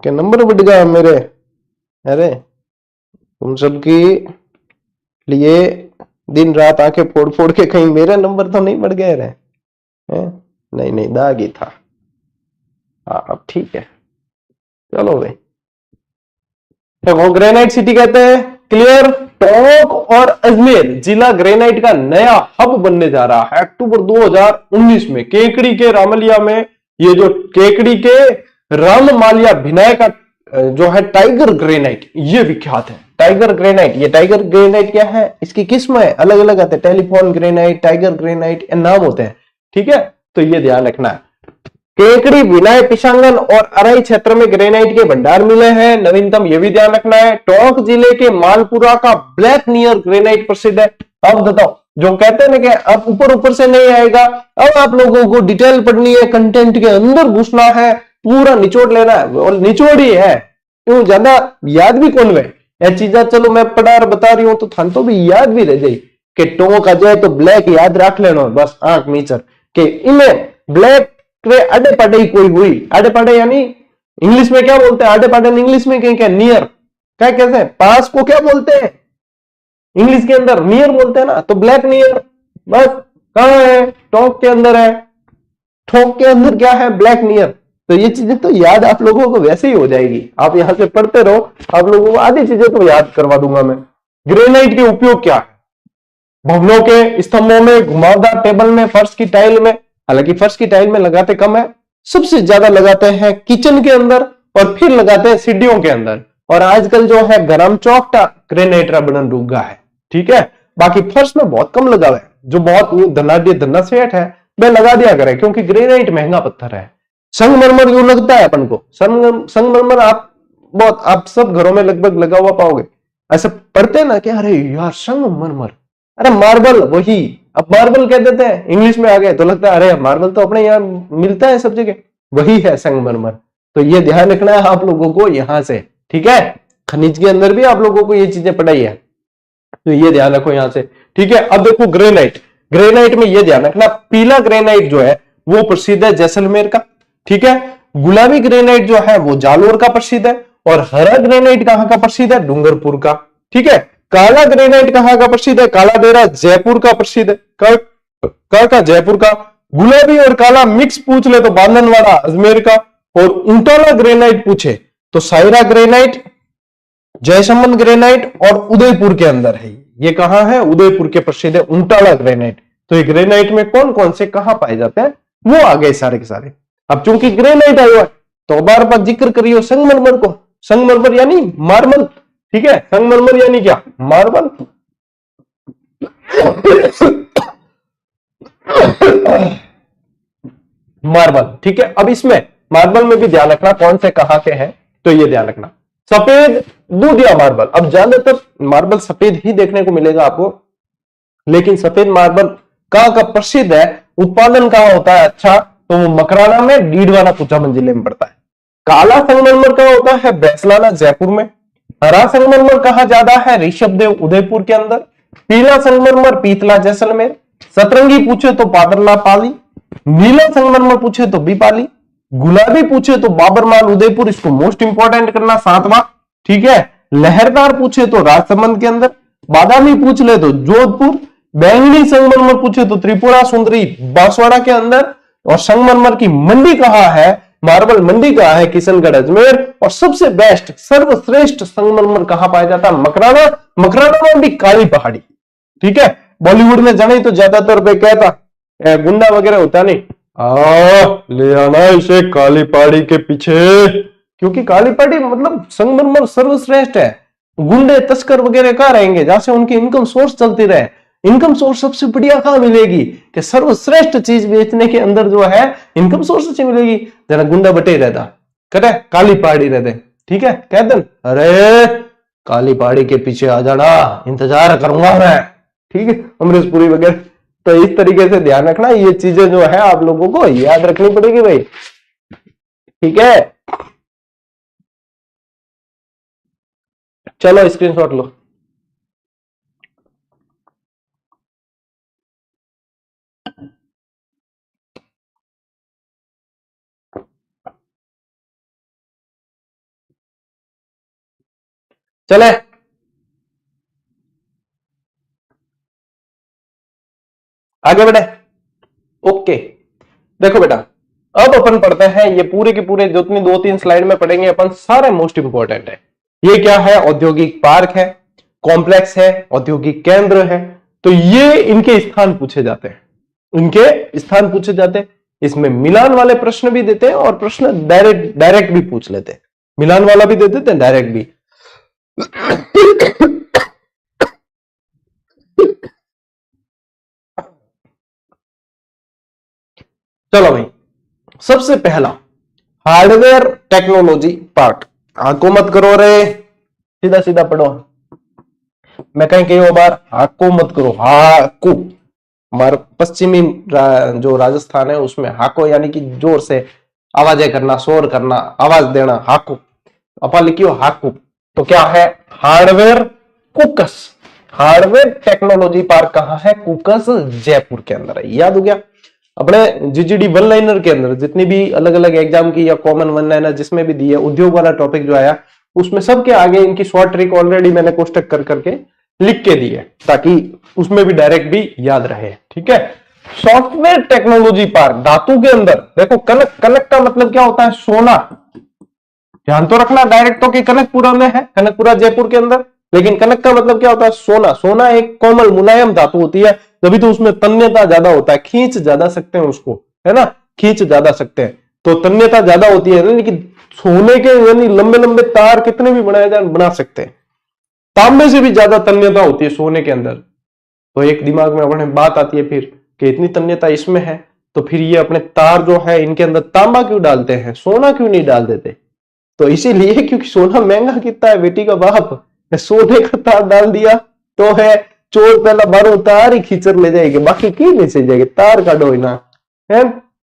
Speaker 1: क्या नंबर बढ़ गया मेरे? अरे तुम सबकी लिए दिन रात आंखें फोड़ फोड़ के कहीं मेरे नंबर तो नहीं बढ़ गए रहे? नहीं नहीं दाग ही था। हाँ अब ठीक है, चलो भाई। तो ग्रेनाइट सिटी कहते हैं, क्लियर। टोंक और अजमेर जिला ग्रेनाइट का नया हब बनने जा रहा है अक्टूबर 2019 में। केकड़ी के रामलिया में, ये जो केकड़ी के राममालिया भिनाय का जो है टाइगर ग्रेनाइट, ये विख्यात है। टाइगर ग्रेनाइट, ये टाइगर ग्रेनाइट क्या है? इसकी किस्म है, अलग अलग आते हैं, टेलीफोन ग्रेनाइट, टाइगर ग्रेनाइट, नाम होते हैं, ठीक है, तो ये ध्यान रखना है। केकड़ी, विनाय, पिशांगन और अराई क्षेत्र में ग्रेनाइट के भंडार मिले हैं, नवीनतम ये भी ध्यान रखना है। टोंक जिले के मालपुरा का ब्लैक नियर ग्रेनाइट प्रसिद्ध है। अब बताओ, जो कहते हैं ना कि अब ऊपर ऊपर से नहीं आएगा, अब आप लोगों को डिटेल पढ़नी है, कंटेंट के अंदर घुसना है, पूरा निचोड़ लेना है, और निचोड़ ही है, क्यों ज्यादा याद भी कौन है यह चीजें। चलो मैं पढ़ा बता रही हूं तो थान तो भी याद भी रह जाए कि टोंक आ जाए तो ब्लैक याद रख लेना, बस आंख मीचर के इनमें ब्लैक आडे पाडे ही कोई हुई। आडे पाडे यानी इंग्लिश में क्या बोलते हैं? आडे पाडे इंग्लिश में क्या? नियर। क्या कहते हैं? पास को क्या बोलते हैं इंग्लिश के अंदर? नियर बोलते हैं ना, तो ब्लैक नियर, बस। कहां है? टोंक के अंदर है। ठोक के अंदर क्या है? Black near. तो ये चीजें तो याद आप लोगों को वैसे ही हो जाएगी, आप यहां से पढ़ते रहो, आप लोगों को आधी चीजें तो याद करवा दूंगा मैं। ग्रेनाइट के उपयोग क्या है? भवनों के स्तंभों में, घुमावदार टेबल में, फर्श की टाइल में, हालांकि फर्श की टाइल में लगाते कम है, सबसे ज्यादा लगाते हैं किचन के अंदर, और फिर लगाते हैं सीढ़ियों के अंदर। और आजकल जो है गरम चौकटा ग्रेनाइट बनन रुका है, ठीक है, बाकी फर्श में बहुत कम लगा हुआ है। जो बहुत धनाढ्य धन्ना सेठ है वह लगा दिया करे, क्योंकि ग्रेनाइट महंगा पत्थर है। संगमरमर क्यों लगता है अपन को? संगमरमर आप सब घरों में लगभग लगा हुआ पाओगे। ऐसे पढ़ते ना कि अरे यार संगमरमर, अरे मार्बल, वही अब मार्बल कह देते हैं, इंग्लिश में आ गए तो लगता है अरे मार्बल तो अपने यहाँ मिलता है सब जगह, वही है संगमरमर। तो ये ध्यान रखना है आप लोगों को यहां से, ठीक है। खनिज के अंदर भी आप लोगों को ये चीजें पढ़ाई है, तो ये ध्यान रखो यहां से, ठीक है। अब देखो ग्रेनाइट, ग्रेनाइट में ये ध्यान रखना, पीला ग्रेनाइट जो है वो प्रसिद्ध है जैसलमेर का, ठीक है। गुलाबी ग्रेनाइट जो है वो जालोर का प्रसिद्ध है, और हरा ग्रेनाइट कहां का प्रसिद्ध है? डूंगरपुर का, ठीक है। काला ग्रेनाइट कहां का प्रसिद्ध है? काला डेरा जयपुर का प्रसिद्ध है, का जयपुर का। गुलाबी और काला मिक्स पूछ ले तो बांधनवाड़ा अजमेर का, और ऊंटाला ग्रेनाइट पूछे तो सायरा ग्रेनाइट, जयसमंद ग्रेनाइट और उदयपुर के अंदर है। ये कहां है? उदयपुर के प्रसिद्ध है ऊंटाला ग्रेनाइट। तो ये ग्रेनाइट में कौन कौन से कहां पाए जाते हैं वो आ गए सारे के सारे। अब चूंकि ग्रेनाइट आयो है तो बार बार जिक्र करियो संगमरमर को, संगमरमर यानी मार्बल, ठीक है। संगमरमर यानी क्या? मार्बल। मार्बल, ठीक है। अब इसमें मार्बल में भी ध्यान रखना कौन से कहां के हैं, तो ये ध्यान रखना सफेद दूधिया मार्बल। अब ज्यादातर मार्बल सफेद ही देखने को मिलेगा आपको, लेकिन सफेद मार्बल कहां का प्रसिद्ध है, उत्पादन कहां होता है अच्छा, तो वो मकराना में, डीडवाना कुचामन जिले में पड़ता है। काला संगमरमर कहां होता है? बैसलाना जयपुर में। हरा संगमरमर कहां ज्यादा है? ऋषभदेव उदयपुर के अंदर। पीला संगमरमर पीतला जैसलमेर। सतरंगी पूछे तो पादरला पाली। नीला संगमरमर पूछे तो बीपाली। गुलाबी पूछे तो बाबरमाल उदयपुर, इसको मोस्ट इंपॉर्टेंट करना, सातवां, ठीक है। लहरदार पूछे तो राजसमंद के अंदर। बादामी पूछ ले तो जोधपुर। बैंगनी संगमरमर पूछे तो त्रिपुरा सुंदरी बांसवाड़ा के अंदर। और संगमरमर की मंडी कहां है, मार्बल मंडी कहां है? किशनगढ़ अजमेर। और सबसे बेस्ट सर्वश्रेष्ठ संगमरमर कहां पाया जाता है? मकराना। मकराना में भी काली पहाड़ी, ठीक है। बॉलीवुड में जाने तो ज्यादातर पे कहता गुंडा वगैरह होता नहीं, ले आना इसे काली पहाड़ी के पीछे, क्योंकि काली पहाड़ी मतलब संगमरमर सर्वश्रेष्ठ है। गुंडे तस्कर वगैरह कहां रहेंगे? जहां से उनकी इनकम सोर्स चलती रहे। इनकम सोर्स सबसे बढ़िया कहां मिलेगी कि सर्वश्रेष्ठ चीज बेचने के अंदर जो है इनकम सोर्स अच्छी मिलेगी। जरा गुंडा बटे रहता, कहते काली पहाड़ी रहते, ठीक है। कहते अरे काली पहाड़ी के पीछे आ जाना, इंतजार करूंगा मैं, ठीक है। अमरीश पुरी वगैरह। तो इस तरीके से ध्यान रखना, ये चीजें जो है आप लोगों को याद रखनी पड़ेगी भाई, ठीक है। चलो स्क्रीनशॉट लो। चले आगे बढ़े, ओके। देखो बेटा, अब अपन पढ़ते हैं ये पूरे के पूरे जितनी 2-3 स्लाइड में पढ़ेंगे अपन, सारे मोस्ट इंपॉर्टेंट है। ये क्या है? औद्योगिक पार्क है, कॉम्प्लेक्स है, औद्योगिक केंद्र है। तो ये इनके स्थान पूछे जाते हैं, इनके स्थान पूछे जाते हैं। इसमें मिलान वाले प्रश्न भी देते हैं और प्रश्न डायरेक्ट भी पूछ लेते हैं। मिलान वाला भी दे देते हैं, डायरेक्ट भी। चलो भाई, सबसे पहला हार्डवेयर टेक्नोलॉजी पार्क। आको मत करो रे, सीधा सीधा पढ़ो। मैं कहीं कई बार हाको मत करो, हाको। हमारे पश्चिमी जो राजस्थान है उसमें हाको यानी कि जोर से आवाजें करना, शोर करना, आवाज देना, हाको। अपन लिखियो हाको। तो क्या है? हार्डवेयर कुकस। हार्डवेयर टेक्नोलॉजी पार्क कहां है? कुकस जयपुर के अंदर है। याद हो गया? अपने जीजीडी वन लाइनर के अंदर जितनी भी अलग अलग एग्जाम की या कॉमन वन लाइनर जिसमें भी दी है, उद्योग वाला टॉपिक जो आया उसमें सबके आगे इनकी शॉर्ट ट्रिक ऑलरेडी मैंने कोष्टक कर करके लिख के दी है, ताकि उसमें भी डायरेक्ट भी याद रहे, ठीक है। सॉफ्टवेयर टेक्नोलॉजी पार्क धातु के अंदर। देखो कनक, कनक का मतलब क्या होता है? सोना। ध्यान तो रखना, डायरेक्ट तो कि कनकपुरा में है, कनकपुरा जयपुर के अंदर, लेकिन कनक का मतलब क्या होता है? सोना। सोना एक कोमल मुलायम धातु होती है, तभी तो उसमें तन्यता ज्यादा होता है, खींच ज्यादा सकते हैं उसको, है ना, खींच ज्यादा सकते हैं, तो तन्यता ज्यादा होती है। लेकिन सोने के यानी लंबे लंबे तार कितने भी बनाए जाए बना सकते हैं। तांबे से भी ज्यादा तन्यता होती है सोने के अंदर। तो एक दिमाग में अपने बात आती है फिर कि इतनी तन्यता इसमें है, तो फिर ये अपने तार जो है इनके अंदर तांबा क्यों डालते हैं, सोना क्यों नहीं डाल देते? तो इसीलिए क्योंकि सोना महंगा कितना है, बेटी का बाप सोने का तार डाल दिया तो है चोर पहला बारो तार ही खींचर ले जाएगी, बाकी की नहीं से जाएगी, तार काटो ही ना है।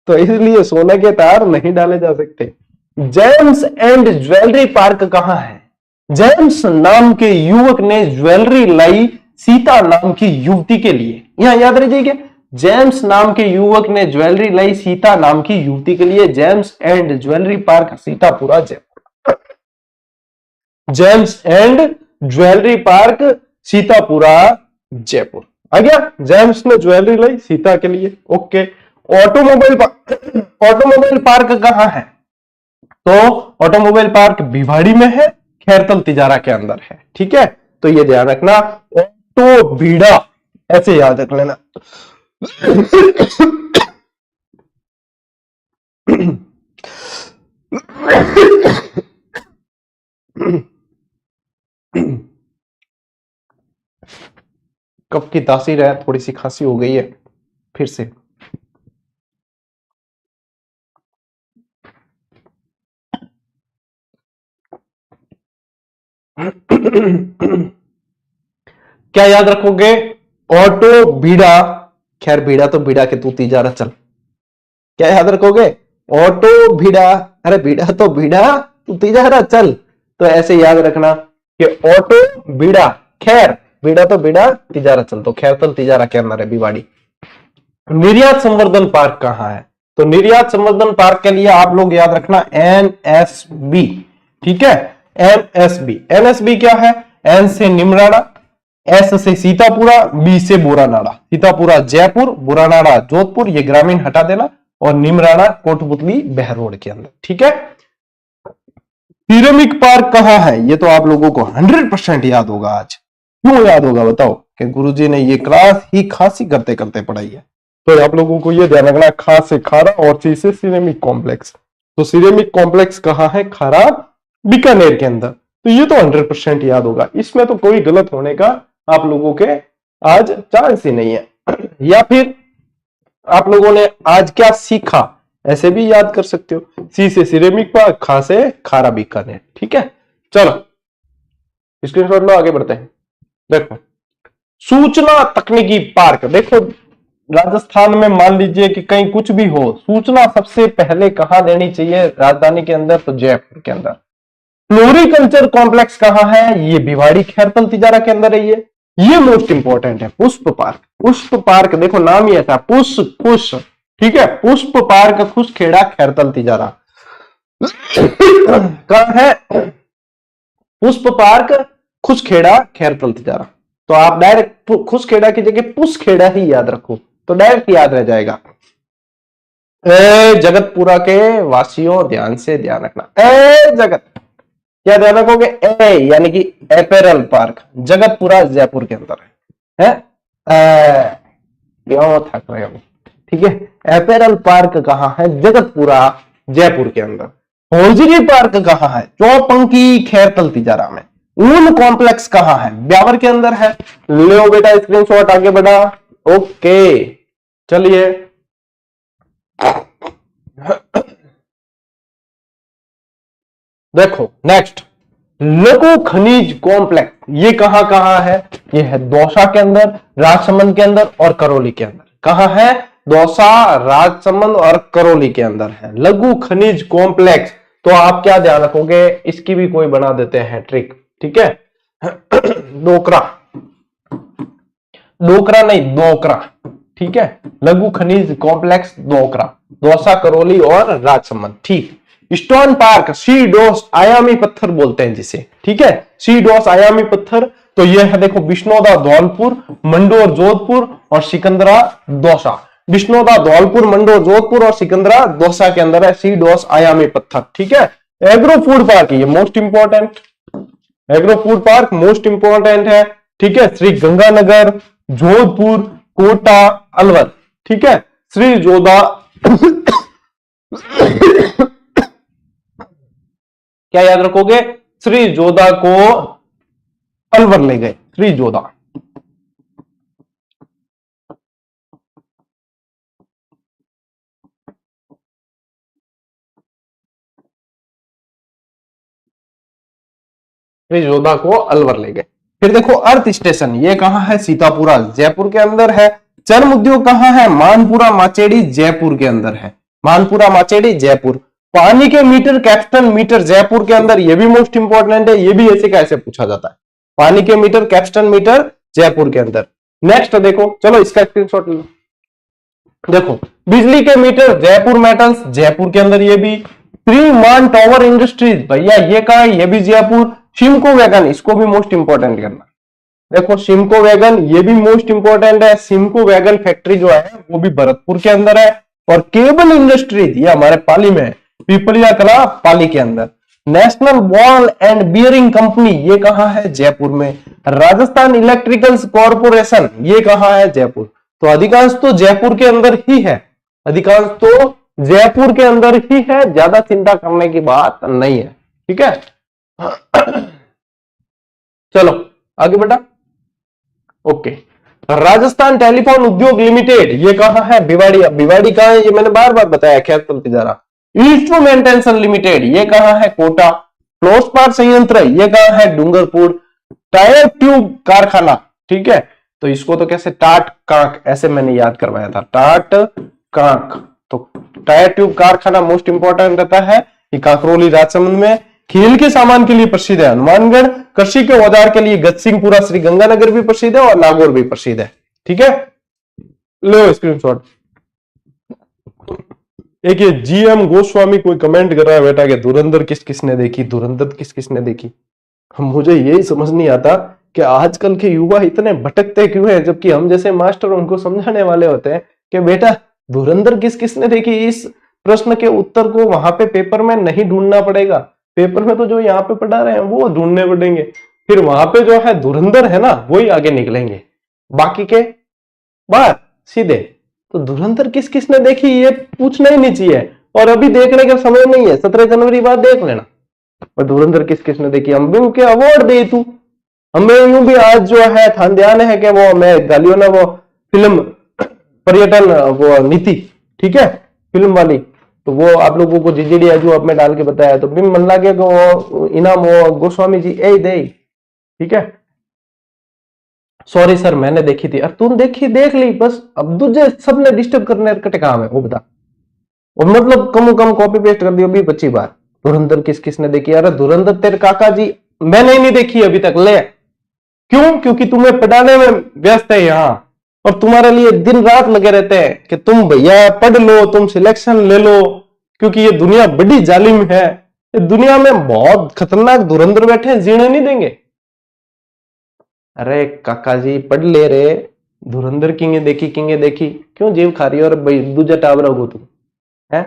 Speaker 1: तो इसलिए सोने के तार नहीं डाले जा सकते। जेम्स एंड ज्वेलरी पार्क कहां है? जेम्स नाम के युवक ने ज्वेलरी लाई सीता नाम की युवती के लिए। यहां याद रखिएगा, जेम्स नाम के युवक ने ज्वेलरी लाई सीता नाम की युवती के लिए। Gems and jewellery park Sitapura Jaipur. Gems and jewellery park Sitapura Jaipur आ गया। जेम्स ने ज्वेलरी लाई सीता के लिए। ओके। ऑटोमोबाइल पार्क कहां है? तो ऑटोमोबाइल पार्क भिवाड़ी में है, खैरतल तिजारा के अंदर है। ठीक है, तो ये ध्यान रखना, ऑटो बीड़ा ऐसे याद रख लेना। कब की तासीर है, थोड़ी सी खांसी हो गई है फिर से। क्या याद रखोगे? ऑटो बीड़ा, खैर बीड़ा तो बीड़ा के तू तिजारा चल। क्या याद रखोगे? ऑटो बीड़ा, अरे बीड़ा तो बीड़ा तू तिजारा चल। तो ऐसे याद रखना कि ऑटो बीड़ा, खैर बीड़ा तो बीड़ा तिजारा चल, तो खैरतल तिजारा के अंदर है भिवाड़ी। निर्यात संवर्धन पार्क कहां है? तो निर्यात संवर्धन पार्क के लिए आप लोग याद रखना एनएसबी। ठीक है, एनएसबी। एनएसबी क्या है? एन से निमराड़ा, एस से सीतापुरा, बी से बुरानाड़ा। सीतापुरा जयपुर, बुरानाड़ा जोधपुर, ये ग्रामीण हटा देना, और निमराड़ा कोटपुतली बहरोड के अंदर। ठीक है। सिरेमिक पार्क कहां है? ये तो आप लोगों को 100% याद होगा आज। क्यों याद होगा बताओ? कि गुरुजी ने ये क्लास ही खांसी करते करते पढ़ाई है। तो आप लोगों को ये ध्यान रखना, खा से खारा और सी से सिरेमिक कॉम्प्लेक्स। तो सिरेमिक कॉम्प्लेक्स कहां है? खारा, बीकानेर के अंदर। तो ये तो 100% याद होगा, इसमें तो कोई गलत होने का आप लोगों के आज चांस ही नहीं है। या फिर आप लोगों ने आज क्या सीखा, ऐसे भी याद कर सकते हो। सी से सिरेमिक पार्क, खा से खारा, बीकानेर। ठीक है, चलो स्क्रीनशॉट लो, आगे बढ़ते हैं। देखो सूचना तकनीकी पार्क। देखो राजस्थान में मान लीजिए कि कहीं कुछ भी हो, सूचना सबसे पहले कहां देनी चाहिए राजधानी के अंदर? तो जयपुर के अंदर। फ्लोरिकल्चर कॉम्प्लेक्स कहां है? ये भिवाड़ी खैरतल तिजारा के अंदर है। ये मोस्ट इंपॉर्टेंट है। पुष्प पार्क, पुष्प पार्क देखो नाम ही ऐसा, पुष्प। ठीक है, पुष्प पार्क खुशखेड़ा खैरतल तिजारा। कहां है? पुष्प पार्क खुशखेड़ा खैरतल तिजारा। तो आप डायरेक्ट खुशखेड़ा की जगह पुष्खेड़ा ही याद रखो, तो डायरेक्ट याद रह जाएगा। जगतपुरा के वासियों ध्यान से ध्यान रखना, जगत क्या ध्यान रखोगे? यानी कि एपेरल पार्क, जगतपुरा जयपुर के अंदर है। क्यों थक रहे हो? ठीक है, एपेरल पार्क कहां है? जगतपुरा जयपुर के अंदर। होजरी पार्क कहां है? चौपंकी खैरतल तिजारा में। ऊन कॉम्प्लेक्स कहां है? ब्यावर के अंदर है। लो बेटा स्क्रीनशॉट, आगे बढ़ा। ओके चलिए देखो नेक्स्ट, लघु खनिज कॉम्प्लेक्स। ये कहां कहां है? ये है दौसा के अंदर, राजसमंद के अंदर और करौली के अंदर। कहां है? दौसा, राजसमंद और करौली के अंदर है लघु खनिज कॉम्प्लेक्स। तो आप क्या ध्यान रखोगे? इसकी भी कोई बना देते हैं ट्रिक। ठीक है, डोकरा, डोकरा नहीं डोकरा। ठीक है, लघु खनिज कॉम्प्लेक्स डोकरा, दौसा, करौली और राजसमंद। ठीक। स्टोन पार्क, सी डॉस आयामी पत्थर बोलते हैं जिसे। ठीक है, सी डॉस आयामी पत्थर। तो यह है देखो विष्णोदा धौलपुर, मंडोर जोधपुर और सिकंदरा दौसा। विष्णोदा धौलपुर, मंडोर जोधपुर और सिकंदरा दौसा के अंदर है सी डॉस आयामी पत्थर। ठीक है। एग्रो फूड पार्क, ये most important, agro food park most important है। ठीक है, श्री गंगानगर, जोधपुर, कोटा, अलवर। ठीक है, श्री जोधा क्या याद रखोगे? श्री जोधा को अलवर ले गए, श्री जोधा। फिर जोधा को अलवर ले गए। फिर देखो अर्थ स्टेशन, ये कहाँ है? सीतापुरा, जयपुर के अंदर है। चर्म उद्योग कहाँ है? मानपुरा माचेड़ी, जयपुर के अंदर है। मानपुरा माचेड़ी, जयपुर। पानी के मीटर, कैप्स्टन मीटर, जयपुर के अंदर। ये भी मोस्ट इंपॉर्टेंट है, ये भी ऐसे कैसे पूछा जाता है। पानी के मीटर, कैप्स्टन मीटर, जयपुर के अंदर। नेक्स्ट देखो, चलो इसका स्क्रीनशॉट लो। देखो, बिजली के मीटर, जयपुर मेटल्स, जयपुर के अंदर। ये भी श्रीमान टावर इंडस्ट्रीज, भैया ये कहा है? ये भी जयपुर। शिमको वैगन, इसको भी मोस्ट इंपॉर्टेंट करना। देखो सिम्को वैगन, ये भी मोस्ट इंपॉर्टेंट है। सिम्को वैगन फैक्ट्री जो है वो भी भरतपुर के अंदर है। और केबल इंडस्ट्रीज, ये हमारे पाली में है, पिपलिया कला, पाली के अंदर। National ball and bearing company, ये कहाँ है? जयपुर में। राजस्थान इलेक्ट्रिकल्स कॉरपोरेशन, ये कहाँ है? जयपुर। तो अधिकांश तो जयपुर के अंदर ही है, अधिकांश तो जयपुर के अंदर ही है, ज्यादा चिंता करने की बात नहीं है। ठीक है, चलो आगे बढ़ा। ओके, राजस्थान टेलीफोन उद्योग लिमिटेड, ये कहाँ है? भिवाड़ी। भिवाड़ी कहाँ है? ये मैंने बार बार बताया, खैर चलती जा रहा। इंस्ट्रूमेंटेशन लिमिटेड, ये कहाँ है? कोटा। फ्लोस्पार संयंत्र, ये कहाँ है? डूंगरपुर। टायर ट्यूब कारखाना, ठीक है, तो इसको तो कैसे टाट कांक ऐसे मैंने याद करवाया था, टाट कांक। तो टायर ट्यूब कारखाना मोस्ट इंपॉर्टेंट रहता है, ये कांकरोली राजसमंद में। खेल के सामान के लिए प्रसिद्ध है हनुमानगढ़। कृषि के औजार के लिए गजसिंहपुरा श्री गंगानगर भी प्रसिद्ध है और नागौर भी प्रसिद्ध है। ठीक है, लो स्क्रीनशॉट। एक ये जीएम गोस्वामी कोई कमेंट कर रहा है बेटा कि धुरंधर किस किसने देखी, धुरंधर किस किसने देखी। मुझे यही समझ नहीं आता कि आजकल के युवा इतने भटकते क्यों हैं, जबकि हम जैसे मास्टर उनको समझाने वाले होते हैं कि बेटा धुरंधर किस किसने देखी। इस प्रश्न के उत्तर को वहां पे पेपर में नहीं ढूंढना पड़ेगा, पेपर में तो जो यहाँ पे पढ़ा रहे हैं वो ढूंढने पड़ेंगे। फिर वहां पे जो है धुरंधर है ना, वही आगे निकलेंगे, बाकी के बाहर सीधे। तो धुरंधर किस किसने देखी ये पूछना ही नहीं चाहिए, और अभी देखने का समय नहीं है, 17 जनवरी बाद देख लेना। और धुरंधर किस किसने देखी, हम भी उनके अवार्ड दे तू, हमें यूं भी आज जो है था ध्यान है कि वो मैं गालियों ना वो फिल्म पर्यटन वो नीति, ठीक है, फिल्म वाली, तो वो आप लोगों को जीजीडी जो अब मैं डाल के बताया, तो बिम मन लगे को वो इनाम वो गोस्वामी जी ए दे। ठीक है, सॉरी सर मैंने देखी थी, अरे तुम देखी देख ली बस, अब दूसरे सबने डिस्टर्ब करने कटे काम है वो बता। और मतलब कम कॉपी पेस्ट कर दियो 20-25 बार। धुरंधर किस किसने देखी? अरे धुरंधर तेरे काका जी, मैंने नहीं देखी अभी तक। ले क्यों? क्योंकि तुम्हें पढ़ाने में व्यस्त है यहाँ, और तुम्हारे लिए दिन रात लगे रहते हैं कि तुम भैया पढ़ लो, तुम सिलेक्शन ले लो, क्योंकि ये दुनिया बड़ी जालिम है, ये दुनिया में बहुत खतरनाक धुरंधर बैठे हैं, जीने नहीं देंगे। अरे काका जी पढ़ ले रे, धुरंधर किंगे देखी, क्यों जीव खा रही हो? और भाई दूजा टावर हो तुम है,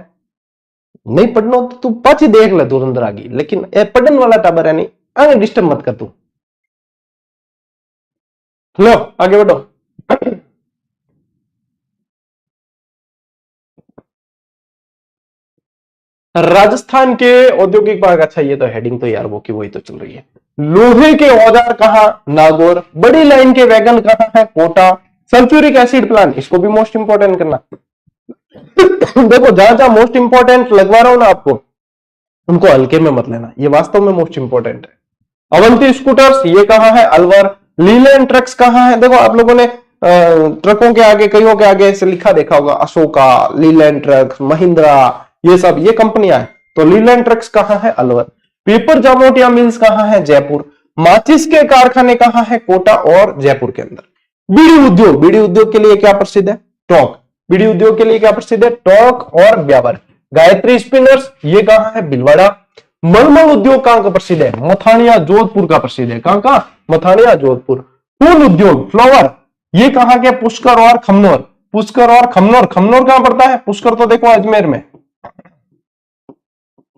Speaker 1: नहीं पढ़ना तो तू पाची देख ले धुरंधर आगी, लेकिन पढ़ने वाला टाबर है नहीं, आगे डिस्टर्ब मत कर तू। लो आगे बढ़ो। राजस्थान के औद्योगिक पार्क, अच्छा ये तो हेडिंग तो यार वो की वही तो चल रही है। लोहे के औजार कहां? नागौर। बड़ी लाइन के वैगन कहां है? कोटा। सल्फ्यूरिक एसिड प्लांट, इसको भी मोस्ट इंपॉर्टेंट करना। देखो जहां जहां मोस्ट इंपॉर्टेंट लगवा रहा हूं ना आपको, उनको हल्के में मत लेना, ये वास्तव में मोस्ट इंपॉर्टेंट है। अवंती स्कूटर्स, ये कहां है? अलवर। लीलैंड ट्रक्स कहां है? देखो आप लोगों ने ट्रकों के आगे, कईयों के आगे से लिखा देखा होगा, अशोका, लीलैंड ट्रक्स, महिंद्रा, ये सब ये कंपनियां हैं। तो लीलैंड ट्रक्स कहां है? अलवर। पेपर जामोटिया मिल्स कहां है? जयपुर। माचिस के कारखाने कहां है? कोटा और जयपुर के अंदर। बीड़ी उद्योग, बीड़ी उद्योग के लिए क्या प्रसिद्ध है? टॉक। बीड़ी उद्योग के लिए क्या प्रसिद्ध है? टॉक और ब्यावर। गायत्री स्पिनर्स, ये कहां है? भिलवाड़ा। मलमल उद्योग कहां का प्रसिद्ध है? मथानिया जोधपुर का प्रसिद्ध है। कहां का? मथानिया जोधपुर। फूल उद्योग, फ्लावर, ये कहां के? पुष्कर और खमनोर। पुष्कर और खमनोर, खमनोर कहां पड़ता है? पुष्कर तो देखो अजमेर में,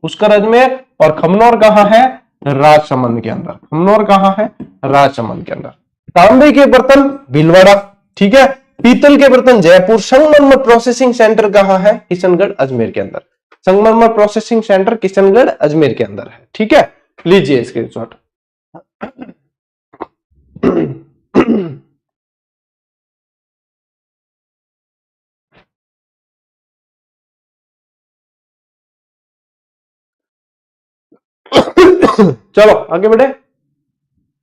Speaker 1: पुष्कर अजमेर, और खमनौर कहां है? राजसमंद के अंदर। खमनौर कहां है? राजसमंद के अंदर। तांबे के बर्तन भीलवाड़ा, ठीक है। पीतल के बर्तन जयपुर। संगमरमर प्रोसेसिंग सेंटर कहां है? किशनगढ़ अजमेर के अंदर। संगमरमर प्रोसेसिंग सेंटर किशनगढ़ अजमेर के अंदर है। ठीक है, लीजिए स्क्रीनशॉट। चलो आगे बढ़े।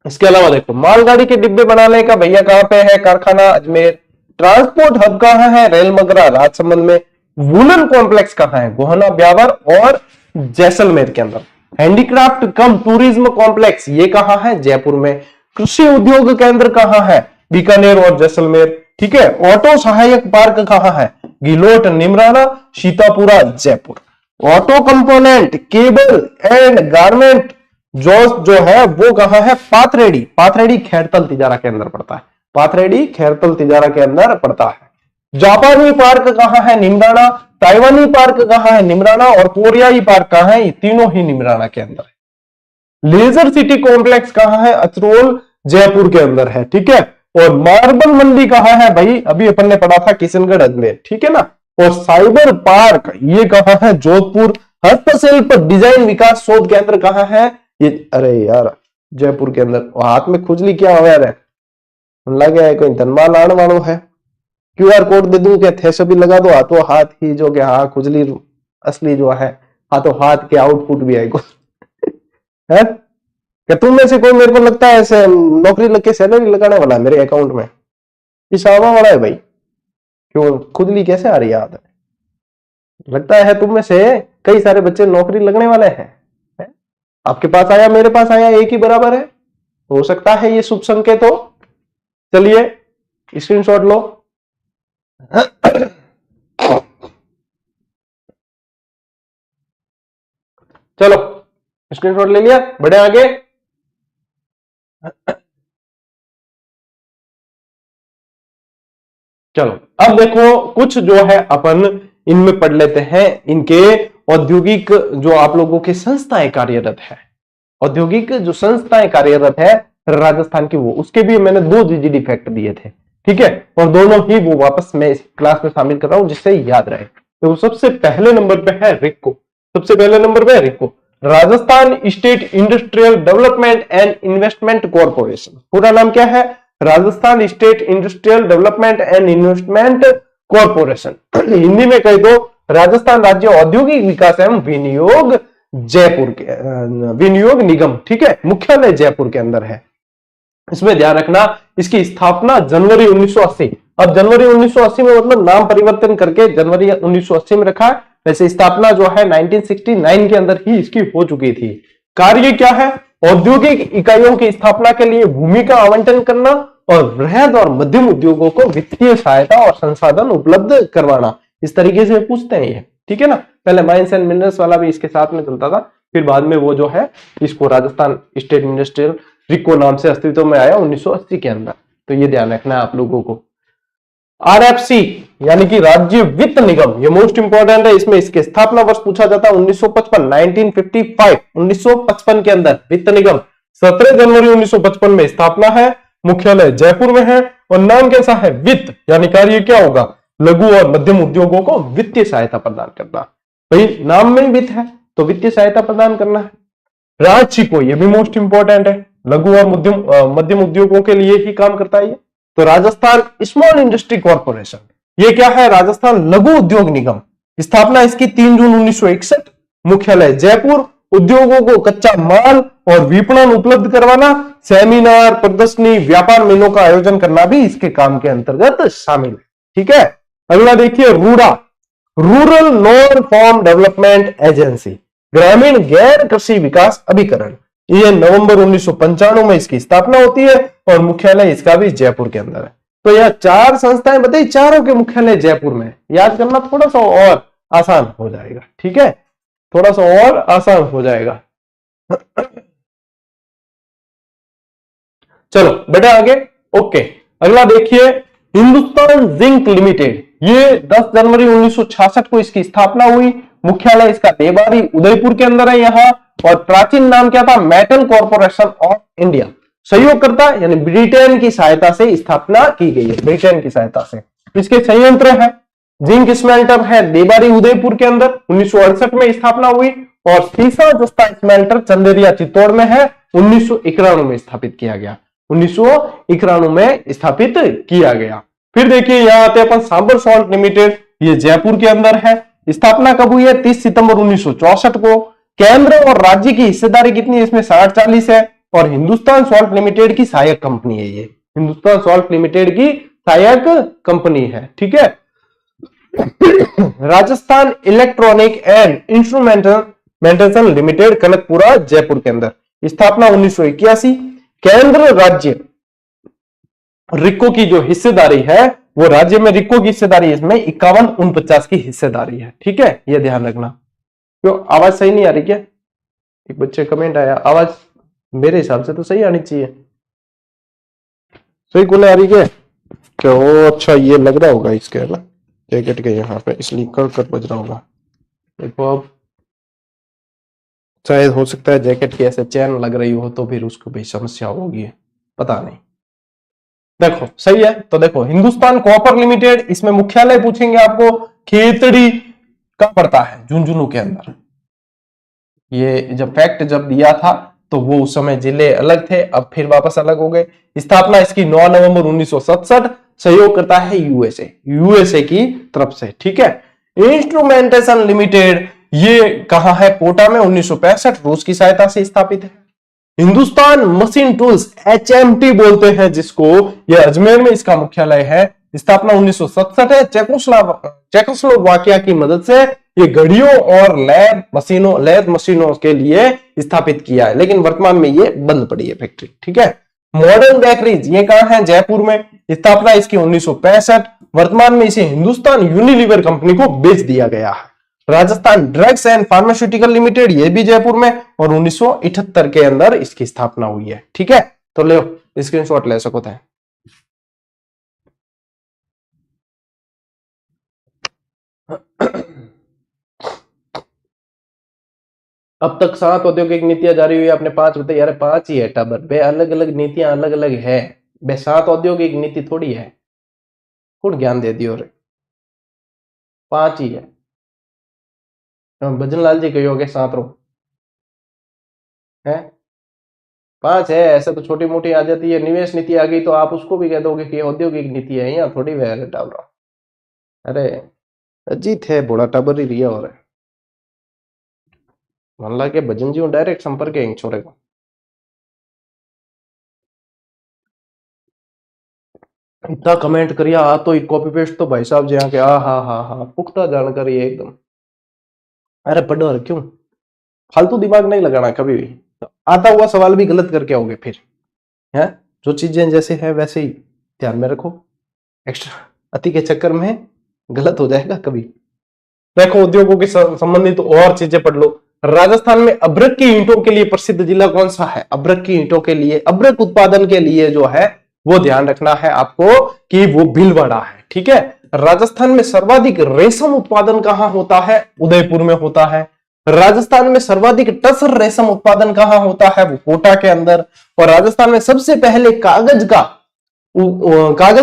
Speaker 1: इसके अलावा देखो मालगाड़ी के डिब्बे बनाने का भैया कहां पे है, कारखाना अजमेर। ट्रांसपोर्ट हब कहां है, रेल मगरा राजसमंद में। वुलन कॉम्प्लेक्स कहां है, गोहना ब्यावर और जैसलमेर के अंदर। हैंडीक्राफ्ट कम टूरिज्म कॉम्प्लेक्स ये कहां है, जयपुर में। कृषि उद्योग केंद्र कहां है, बीकानेर और जैसलमेर। ठीक है, ऑटो सहायक पार्क कहां है, Guillot Neemrana Sitapura Jaipur. Auto component cable and garment जो है वो कहां है, पाथरेडी। पाथरेडी खैरतल तिजारा के अंदर पड़ता है, पाथरेडी खैरतल तिजारा के अंदर पड़ता है। जापानी पार्क कहां है, निमराना। ताइवानी पार्क कहां है, निमराना। और कोरियाई पार्क कहां है, ये तीनों ही निमराना के अंदर है। लेजर सिटी कॉम्प्लेक्स कहां है, अचरोल जयपुर के अंदर है। ठीक है, और मार्बल मंडी कहां है भाई, अभी अपन ने पढ़ा था किशनगढ़ अजमेर। ठीक है ना। और साइबर पार्क ये कहां है, जोधपुर। हस्तशिल्प डिजाइन विकास शोध केंद्र कहां है, ये अरे यार जयपुर के अंदर। हाथ में खुजली क्या हो यार, लगे है कोई धनबाद आने वालों है। क्यूआर कोड दे दूं क्या, थे सभी लगा दो हाथों हाथ ही, जो कि हाँ खुजली असली जो है हाथों हाथ के आउटपुट भी आएगा है। क्या तुम में से कोई मेरे को लगता है ऐसे नौकरी लग के सैलरी लगाने वाला है मेरे अकाउंट में, इस आवा वाला है भाई। क्यों खुजली कैसे आ रही है, याद लगता है तुम में से कई सारे बच्चे नौकरी लगने वाले हैं। आपके पास आया मेरे पास आया एक ही बराबर है, हो सकता है ये शुभ संकेत हो। चलिए स्क्रीनशॉट लो। चलो स्क्रीनशॉट ले लिया, बढ़े आगे। चलो अब देखो कुछ जो है अपन इनमें पढ़ लेते हैं, इनके औद्योगिक जो आप लोगों की संस्थाएं कार्यरत है, औद्योगिक जो संस्थाएं कार्यरत है राजस्थान की, वो उसके भी मैंने 2 जीजीडी फैक्ट दिए थे। ठीक है, और दोनों ही वो वापस मैं इस क्लास में शामिल कर रहा हूं जिससे याद रहे। तो सबसे पहले नंबर पे है रिक्को, सबसे पहले नंबर पे है RIICO, Rajasthan state industrial development and investment corporation. पूरा नाम क्या है, Rajasthan state industrial development and investment corporation. Hindi में कह दो राजस्थान राज्य औद्योगिक विकास एवं विनियोग जयपुर के विनियोग निगम। ठीक है, मुख्यालय जयपुर के अंदर है। इसमें ध्यान रखना इसकी स्थापना जनवरी 1980। अब जनवरी 1980 में मतलब नाम परिवर्तन करके जनवरी 1980 में रखा है, वैसे स्थापना जो है 1969 के अंदर ही इसकी हो चुकी थी। कार्य क्या है, औद्योगिक इकाइयों की स्थापना के लिए भूमि का आवंटन करना और वृहद और मध्यम उद्योगों को वित्तीय सहायता और संसाधन उपलब्ध करवाना। इस तरीके से पूछते हैं ये। ठीक है ना, पहले माइंस एंड मिनरल्स वाला भी इसके साथ में चलता था, फिर बाद में वो जो है इसको राजस्थान स्टेट इंडस्ट्रियल रिको नाम से अस्तित्व में आया 1980 के अंदर। तो ये ध्यान रखना है आप लोगों को। आरएफसी यानी कि राज्य वित्त निगम, ये मोस्ट इंपॉर्टेंट है। इसमें इसके स्थापना वर्ष पूछा जाता है 1955, 1955 1955 के अंदर वित्त निगम। 17 जनवरी 1955 में स्थापना है, मुख्यालय जयपुर में है और नाम कैसा है, वित्त। यानी कार्य क्या होगा, लघु और मध्यम उद्योगों को वित्तीय सहायता प्रदान करना। भाई नाम में वित्त है तो वित्तीय सहायता प्रदान करना है। राजशिको ये भी मोस्ट इंपॉर्टेंट है, लघु और मध्यम उद्योगों के लिए ही काम करता है ये। तो राजस्थान स्मॉल इंडस्ट्री कॉर्पोरेशन ये क्या है, राजस्थान लघु उद्योग निगम। स्थापना इसकी 3 जून 1961, मुख्यालय जयपुर। उद्योगों को कच्चा माल और विपणन उपलब्ध करवाना, सेमिनार प्रदर्शनी व्यापार मेलों का आयोजन करना भी इसके काम के अंतर्गत शामिल है। ठीक है, अगला देखिए RUDA, rural non farm development agency, ग्रामीण गैर कृषि विकास अभिकरण। ये नवंबर 1995 में इसकी स्थापना होती है और मुख्यालय इसका भी जयपुर के अंदर है। तो यह 4 संस्थाएं बताई, चारों के मुख्यालय जयपुर में। याद करना थोड़ा सा और आसान हो जाएगा। ठीक है, थोड़ा सा और आसान हो जाएगा। चलो बेटा आगे। ओके, अगला देखिए हिंदुस्तान जिंक लिमिटेड। ये 10 जनवरी 1966 को इसकी स्थापना हुई, मुख्यालय इसका देवारी उदयपुर के अंदर है यहाँ। और प्राचीन नाम क्या था, मेटल कॉर्पोरेशन ऑफ इंडिया। सहयोगकर्ता यानी ब्रिटेन की सहायता से स्थापना की गई है, ब्रिटेन की सहायता से। इसके संयंत्र है, जिंक स्मेल्टर है देवारी उदयपुर के अंदर, 1968 में स्थापना हुई। और सीसा जस्ता स्मेल्टर चंदेरिया चित्तौड़ में है, 1991 में स्थापित किया गया, 1991 में स्थापित किया गया। फिर देखिए यहां आते अपन सांबर सॉल्ट लिमिटेड, ये जयपुर के अंदर है। स्थापना कब हुई है, 30 सितंबर 1964 को। केंद्र और राज्य की हिस्सेदारी कितनी है इसमें, 60-40 है। और हिंदुस्तान सॉल्ट लिमिटेड की सहायक कंपनी है। ये हिंदुस्तान सॉल्ट लिमिटेड की सहायक कंपनी है, ठीक है। Rajasthan electronic and instrumentation limited, Kanakapura Jaipur के अंदर, स्थापना 1981। केंद्र राज्य रिको की जो हिस्सेदारी है, वो राज्य में रिको की हिस्सेदारी इसमें 51-49 की हिस्सेदारी है, ठीक है, ये ध्यान रखना। क्यों आवाज सही नहीं आ रही क्या? एक बच्चे कमेंट आया, आवाज मेरे हिसाब से तो सही आनी चाहिए, सही को नहीं आ रही क्या? क्या हो, अच्छा ये लग रहा होगा इसके ना जैकेट के यहाँ पे, इसलिए कर बज रहा होगा। देखो अब शायद हो सकता है जैकेट की ऐसे चैन लग रही हो तो फिर उसको भी समस्या होगी, पता नहीं। देखो सही है, तो देखो हिंदुस्तान कॉपर लिमिटेड, इसमें मुख्यालय पूछेंगे आपको, खेतड़ी का पड़ता है, झुंझुनू के अंदर। ये जब फैक्ट जब दिया था तो वो उस समय जिले अलग थे, अब फिर वापस अलग हो गए। स्थापना इसकी 9 नवंबर 1967, सहयोग करता है यूएसए की तरफ से, ठीक है। इंस्ट्रूमेंटेशन लिमिटेड, ये कहां है? कोटा में, 1965, रूस की सहायता से स्थापित है। हिंदुस्तान मशीन टूल्स, एचएमटी बोलते हैं जिसको, यह अजमेर में इसका मुख्यालय है। स्थापना 1967 है। चेकोस्लोवाकिया की मदद से ये घड़ियों और लैद मशीनों के लिए स्थापित किया है, लेकिन वर्तमान में ये बंद पड़ी है फैक्ट्री, ठीक है। मॉडर्न बेकरीज, ये कहां है? जयपुर में। स्थापना इसकी 1965, वर्तमान में इसे हिंदुस्तान यूनिलीवर कंपनी को बेच दिया गया है। Rajasthan drugs and pharmaceutical limited, ये भी जयपुर में, और 1978 के अंदर इसकी स्थापना हुई है, ठीक है। तो ले स्क्रीनशॉट ले सको थे। अब तक 7 औद्योगिक नीतियां जारी हुई, आपने 5 बताई। यार 5 ही है टाबर बे, अलग अलग नीतियां अलग अलग है बे, 7 औद्योगिक नीति थोड़ी है, कौन ज्ञान दे दियो रे, 5 ही है। भजन लाल जी कहोगे 7 रो है, 5 है, ऐसा तो छोटी मोटी आ जाती है। निवेश नीति आ गई तो आप उसको भी कह दोगे कि औद्योगिक नीति है, यहाँ थोड़ी वह डाल रहा। अरे अजीत है, बड़ा टाबर ही रिया हो रहा है, मन लगे भजन जी डायरेक्ट संपर्क है छोरे को। इतना कमेंट करिया, आ तो कॉपी पेस्ट तो भाई साहब जी यहाँ के, हा पुख्ता जानकारी है एकदम। अरे पढ़ो क्यों, फालतू दिमाग नहीं लगाना कभी भी, आता हुआ सवाल भी गलत करके आओगे फिर, है जो चीजें जैसे है वैसे ही ध्यान में रखो, एक्स्ट्रा अति के चक्कर में गलत हो जाएगा कभी। देखो उद्योगों के संबंधित तो और चीजें पढ़ लो। राजस्थान में अभ्रक की ईंटों के लिए प्रसिद्ध जिला कौन सा है? अभ्रक की ईंटों के लिए, अभ्रक उत्पादन के लिए जो है वो ध्यान रखना है आपको कि वो भीलवाड़ा है, ठीक है। राजस्थान में सर्वाधिक रेशम उत्पादन कहां होता है? उदयपुर में होता है। राजस्थान में सर्वाधिक टसर रेशम उत्पादन कहां होता है? वो कोटा के अंदर। और राजस्थान में सबसे पहले कागज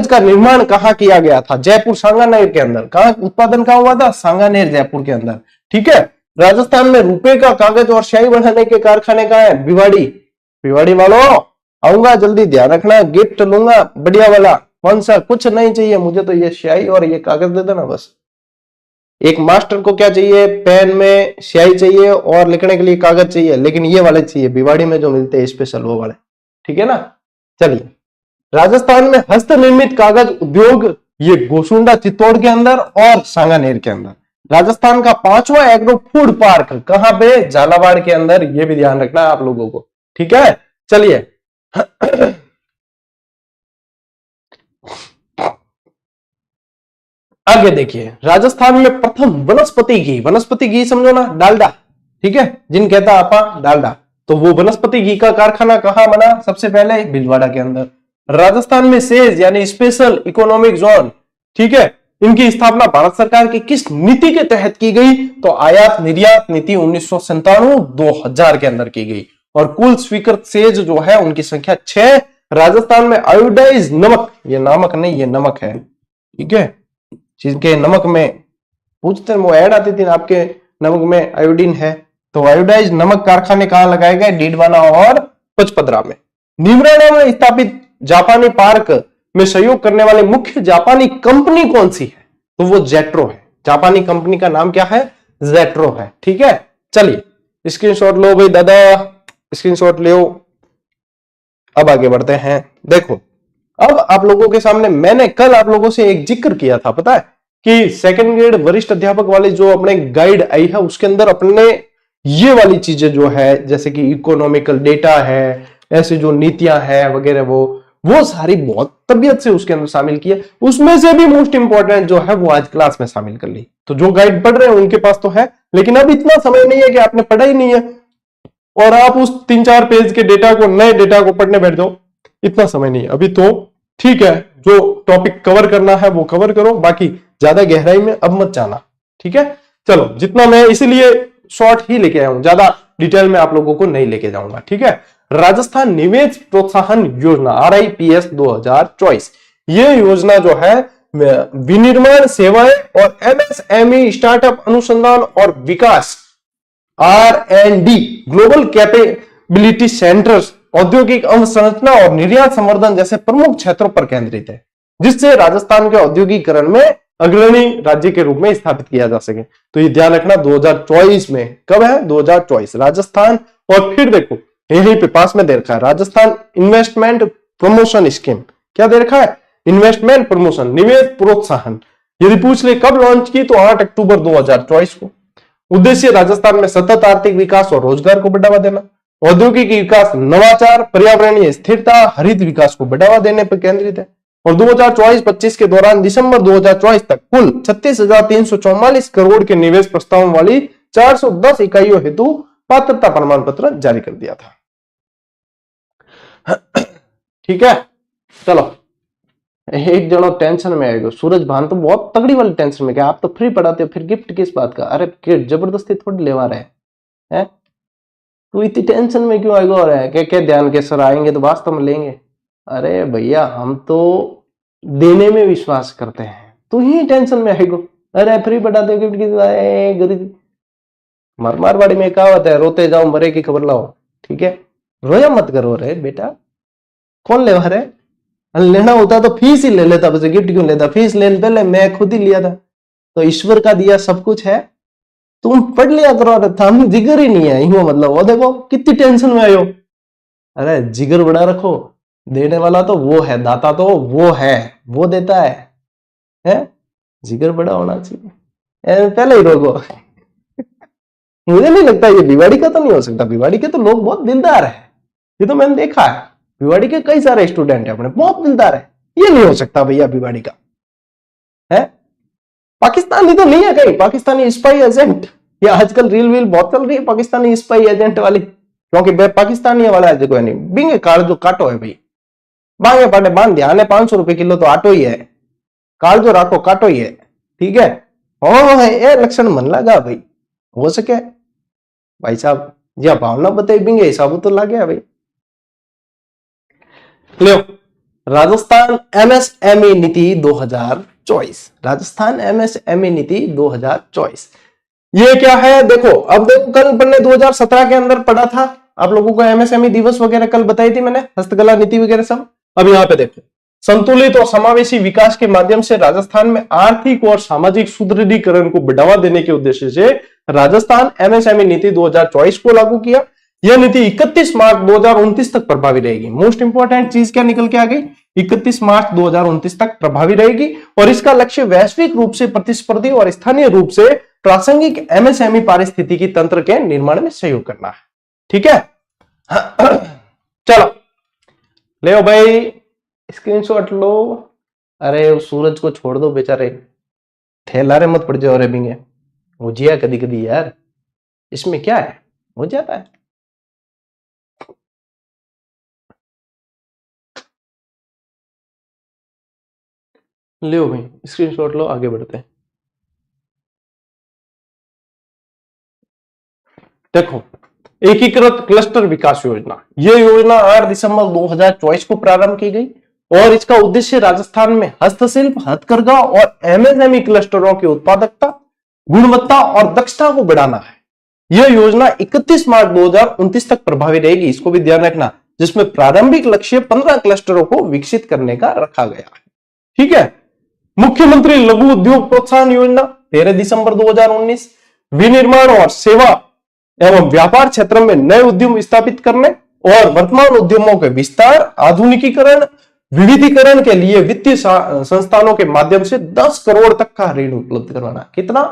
Speaker 1: का निर्माण कहां किया गया था? जयपुर सांगानेर के अंदर। कहां उत्पादन कहां हुआ था? सांगानेर जयपुर के अंदर, ठीक है। राजस्थान में रुपए का कागज और स्याही बनाने के कारखाने कहां है? भिवाड़ी वालों आऊंगा जल्दी, ध्यान रखना, गिफ्ट लूंगा बढ़िया वाला। कौन सा? कुछ नहीं चाहिए मुझे तो ये स्याही और ये कागज दे देना बस। एक मास्टर को क्या चाहिए? पेन में स्याही चाहिए और लिखने के लिए कागज चाहिए, लेकिन ये वाले चाहिए भिवाड़ी में जो मिलते हैं स्पेशल, वो वाले, ठीक है ना। चलिए, राजस्थान में हस्त निर्मित कागज उद्योग, ये गोसुंडा चित्तौड़ के अंदर और सांगानेर के अंदर। राजस्थान का 5वां एग्रो फूड पार्क कहां पे? झालावाड़ के अंदर, ये भी ध्यान रखना है आप लोगों को, ठीक है। चलिए आगे देखिए, राजस्थान में प्रथम वनस्पति घी समझो ना, डालडा, ठीक है, जिन कहता आपा डालडा, तो वो वनस्पति घी का कारखाना कहां बना? सबसे पहले भीलवाड़ा के अंदर। राजस्थान में सेज यानी स्पेशल इकोनॉमिक जोन, ठीक है, इनकी स्थापना भारत सरकार की किस नीति के तहत की गई? तो आयात निर्यात नीति 1997-2000 के अंदर की गई। और कुल स्वीकृत सेज जो है उनकी संख्या 6। राजस्थान में आयोडाइज नमक, ये नामक नहीं ये नमक है, ठीक है, जिनके नमक में पूछते हैं वो ऐड आती थी आपके नमक में आयोडीन है, तो आयोडाइज नमक कारखाने कहां लगाए गए? डीडवाना और पचपदरा में। नीमराना में स्थापित जापानी पार्क में सहयोग करने वाले मुख्य जापानी कंपनी कौन सी है? तो वो जेट्रो है। जापानी कंपनी का नाम क्या है? जेट्रो है, ठीक है। चलिए स्क्रीनशॉट लो भाई दादा, स्क्रीनशॉट लो। अब आगे बढ़ते हैं। देखो अब आप लोगों के सामने मैंने कल आप लोगों से एक जिक्र किया था, पता है कि सेकंड ग्रेड वरिष्ठ अध्यापक वाली जो अपने गाइड आई है उसके अंदर अपने ये वाली चीजें जो है जैसे कि इकोनॉमिकल डेटा है, ऐसे जो नीतियां हैं वगैरह वो सारी बहुत तबियत से उसके अंदर शामिल किया। उसमें से भी मोस्ट इंपॉर्टेंट जो है वो आज क्लास में शामिल कर ली। तो जो गाइड पढ़ रहे हैं उनके पास तो है, लेकिन अब इतना समय नहीं है कि आपने पढ़ा ही नहीं है और आप उस 3-4 पेज के डेटा को, नए डेटा को पढ़ने बैठ जाओ। इतना समय नहीं है अभी। तो ठीक है, जो टॉपिक कवर करना है वो कवर करो, बाकी ज्यादा गहराई में अब मत जाना। ठीक है, चलो जितना मैं इसीलिए शॉर्ट ही लेके आया हूं, ज्यादा डिटेल में आप लोगों को नहीं लेके जाऊंगा। ठीक है, राजस्थान निवेश प्रोत्साहन योजना RIPS 2024, ये योजना जो है विनिर्माण सेवाएं और MSME स्टार्टअप अनुसंधान और विकास R&D ग्लोबल कैपेबिलिटी सेंटर्स, औद्योगिक अवसंरचना और निर्यात संवर्धन जैसे प्रमुख क्षेत्रों पर केंद्रित है, जिससे राजस्थान के औद्योगिकरण में अग्रणी राज्य के रूप में स्थापित किया जा सके। तो ये ध्यान रखना 2024 में, कब है 2024 राजस्थान। और फिर देखो यहीं पे पास में दे रखा है राजस्थान इन्वेस्टमेंट प्रमोशन स्कीम। क्या दे रखा है? इन्वेस्टमेंट प्रमोशन, निवेश प्रोत्साहन। यदि पूछ ले कब लॉन्च की, तो 8 अक्टूबर 2024 को। उद्देश्य राजस्थान में सतत आर्थिक विकास और रोजगार को बढ़ावा देना, औद्योगिक विकास, नवाचार, पर्यावरणीय स्थिरता, हरित विकास को बढ़ावा देने पर केंद्रित है। और 2024-25 के दौरान दिसंबर 2024 तक कुल 36,344 करोड़ के निवेश प्रस्तावों वाली 410 इकाइयों हेतु पात्रता प्रमाण पत्र जारी कर दिया था। ठीक है, चलो एक जनो टेंशन में आएगा, सूरज भान तो बहुत तगड़ी वाली टेंशन में, क्या आप तो फ्री पढ़ाते हो, फिर गिफ्ट किस बात का? अरे किट जबरदस्ती थोड़ी लेवा रहे हैं, तू इतनी टेंशन में क्यों आएगा? और है क्या ध्यान के सर आएंगे तो वास्तव में लेंगे? अरे भैया हम तो देने में विश्वास करते हैं, तू ही टेंशन में आएगा। अरे फ्री पढ़ाते हो, गिफ्ट किस गरीब मारवाड़ी में कहावत है, रोते जाओ मरे की खबर लाओ। ठीक है, रोया मत करो रे बेटा, कौन ले रहे? लेना होता तो फीस ही ले लेता, बस गिफ्ट क्यों लेता? फीस लेने पहले मैं खुद ही लिया था। तो ईश्वर का दिया सब कुछ है, तुम पढ़ लिया करो। हम जिगर ही नहीं है यूं, मतलब वो देखो कितनी टेंशन में आयो। अरे जिगर बड़ा रखो, देने वाला तो वो है, दाता तो वो है, वो देता है? जिगर बड़ा होना चाहिए, पहले ही रोको। मुझे नहीं लगता ये भिवाड़ी का तो नहीं हो सकता, भिवाड़ी के तो लोग बहुत दिलदार है, ये तो मैंने देखा है। भिवाड़ी के कई सारे स्टूडेंट है अपने, बहुत दिलदार है। ये नहीं हो सकता भैया भिवाड़ी का है। पाकिस्तानी तो नहीं है कहीं, पाकिस्तानी स्पाई एजेंट, ये आजकल रील वील बहुत चल रही है पाकिस्तानी स्पाई एजेंट वाली, क्योंकि पाकिस्तानी वाला है देखो, नहीं बिंगे काल जो काटो है भाई, बांगे पाटे बांध दिया, 500 रुपए किलो तो आटो ही है, काल जो राखो काटो ही है। ठीक है, हो ये लक्षण मन लगा भाई, हो सके भाई साहब जी भावना बताई बिंगे हिसाब तो लग गया भाई। लो राजस्थान MSME नीति 2024, राजस्थान MSME नीति 2024 ये क्या है? देखो अब देखो, कल अपन ने 2017 के अंदर पढ़ा था, आप लोगों को MSME दिवस वगैरह कल बताई थी मैंने, हस्तकला नीति वगैरह सब। अब यहाँ पे देखो, संतुलित और समावेशी विकास के माध्यम से राजस्थान में आर्थिक और सामाजिक सुदृढ़ीकरण को बढ़ावा देने के उद्देश्य से राजस्थान MSME नीति 2024 को लागू किया। यह नीति 31 मार्च 2029 तक प्रभावी रहेगी। मोस्ट इंपोर्टेंट चीज क्या निकल के आ गई? 31 मार्च 2029 तक प्रभावी रहेगी और इसका लक्ष्य वैश्विक रूप से प्रतिस्पर्धी और स्थानीय रूप से प्रासंगिक MSME पारिस्थितिकी तंत्र के निर्माण में सहयोग करना है। ठीक है, चलो ले भाई स्क्रीनशॉट लो। अरे उस सूरज को छोड़ दो बेचारे, थैला रे मत पड़ जाओ रे बिंगे, हो जिया कदी कदी यार, इसमें क्या है, हो जाता है। लो भाई स्क्रीनशॉट लो, आगे बढ़ते हैं। देखो एकीकृत क्लस्टर विकास योजना, यह योजना 8 दिसंबर 2024 को प्रारंभ की गई और इसका उद्देश्य राजस्थान में हस्तशिल्प, हथकरघा और MSME क्लस्टरों की उत्पादकता, गुणवत्ता और दक्षता को बढ़ाना है। यह योजना 31 मार्च 2029 तक प्रभावी रहेगी, इसको भी ध्यान रखना, जिसमें प्रारंभिक लक्ष्य 15 क्लस्टरों को विकसित करने का रखा गया है। ठीक है, मुख्यमंत्री लघु उद्योग प्रोत्साहन योजना 13 दिसंबर 2019, विनिर्माण और सेवा एवं व्यापार क्षेत्र में नए उद्यम स्थापित करने और वर्तमान उद्यमों के विस्तार, आधुनिकीकरण, विविधीकरण के लिए वित्तीय संस्थानों के माध्यम से 10 करोड़ तक का ऋण उपलब्ध करवाना। कितना?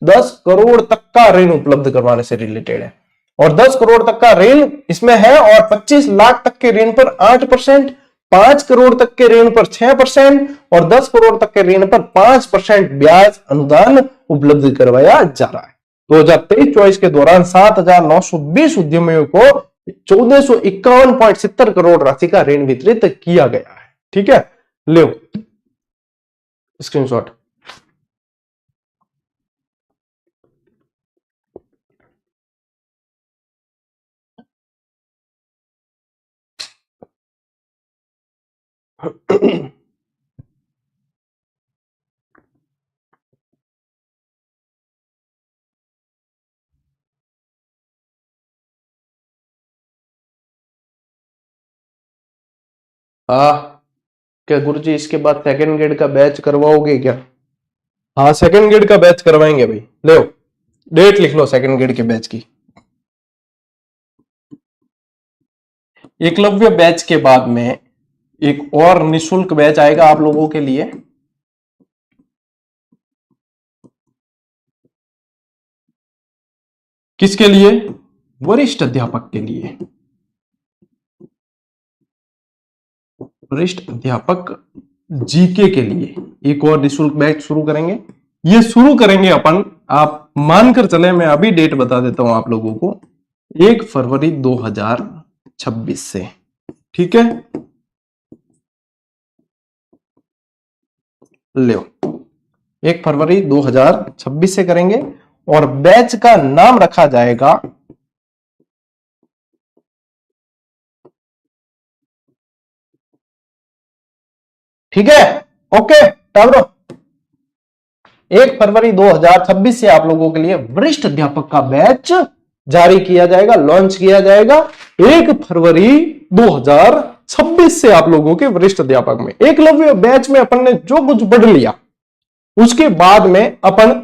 Speaker 1: 10 करोड़ तक का ऋण उपलब्ध करवाने से रिलेटेड है। और 10 करोड़ तक का ऋण इसमें है, और 25 लाख तक के ऋण पर 8%, 5 करोड़ तक के ऋण पर 6% और 10 करोड़ तक के ऋण पर 5% ब्याज अनुदान उपलब्ध करवाया जा रहा है। 2023-24 के दौरान 7,920 उद्यमियों को 1451.70 करोड़ राशि का ऋण वितरित किया गया है। ठीक है, लो स्क्रीनशॉट। क्या गुरुजी इसके बाद सेकंड ग्रेड का बैच करवाओगे क्या? हाँ, सेकंड ग्रेड का बैच करवाएंगे भाई। लो डेट लिख लो सेकंड ग्रेड के बैच की। एकलव्य बैच के बाद में एक और निशुल्क बैच आएगा आप लोगों के लिए। किसके लिए? वरिष्ठ अध्यापक के लिए। वरिष्ठ अध्यापक जीके के लिए एक और निशुल्क बैच शुरू करेंगे। ये शुरू करेंगे अपन, आप मानकर चले, मैं अभी डेट बता देता हूं आप लोगों को, 1 फरवरी 2026 से। ठीक है, लो 1 फरवरी 2026 से करेंगे और बैच का नाम रखा जाएगा ठीक है, ओके टावरो। 1 फरवरी 2026 से आप लोगों के लिए वरिष्ठ अध्यापक का बैच जारी किया जाएगा, लॉन्च किया जाएगा। 1 फरवरी 2026 से आप लोगों के वरिष्ठ अध्यापक में एकलव्य बैच में अपन ने जो कुछ पढ़ लिया, उसके बाद में अपन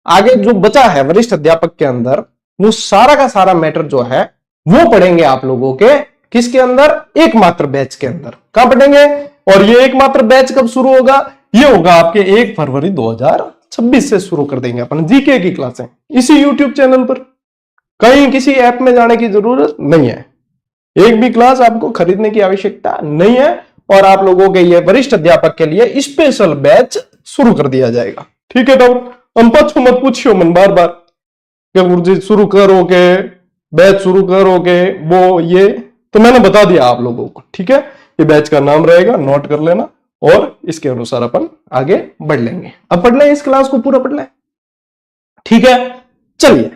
Speaker 1: आगे जो बचा है वरिष्ठ अध्यापक के अंदर, वो सारा का सारा मैटर जो है वो पढ़ेंगे आप लोगों के किसके अंदर? एकमात्र बैच के अंदर। कहां पढ़ेंगे? और ये एकमात्र बैच कब शुरू होगा? ये होगा आपके 1 फरवरी 2026 से शुरू कर देंगे अपन जीके की क्लासें इसी यूट्यूब चैनल पर। कहीं किसी ऐप में जाने की जरूरत नहीं है, एक भी क्लास आपको खरीदने की आवश्यकता नहीं है। और आप लोगों के ये वरिष्ठ अध्यापक के लिए स्पेशल बैच शुरू कर दिया जाएगा। ठीक है, तो हम पछो मत पूछियो मन बार बार क्या गुरुजी शुरू करोगे, बैच शुरू करोगे, वो ये तो मैंने बता दिया आप लोगों को। ठीक है, ये बैच का नाम रहेगा, नोट कर लेना और इसके अनुसार अपन आगे बढ़ लेंगे। अब पढ़ लें, इस क्लास को पूरा पढ़ लें। ठीक है, चलिए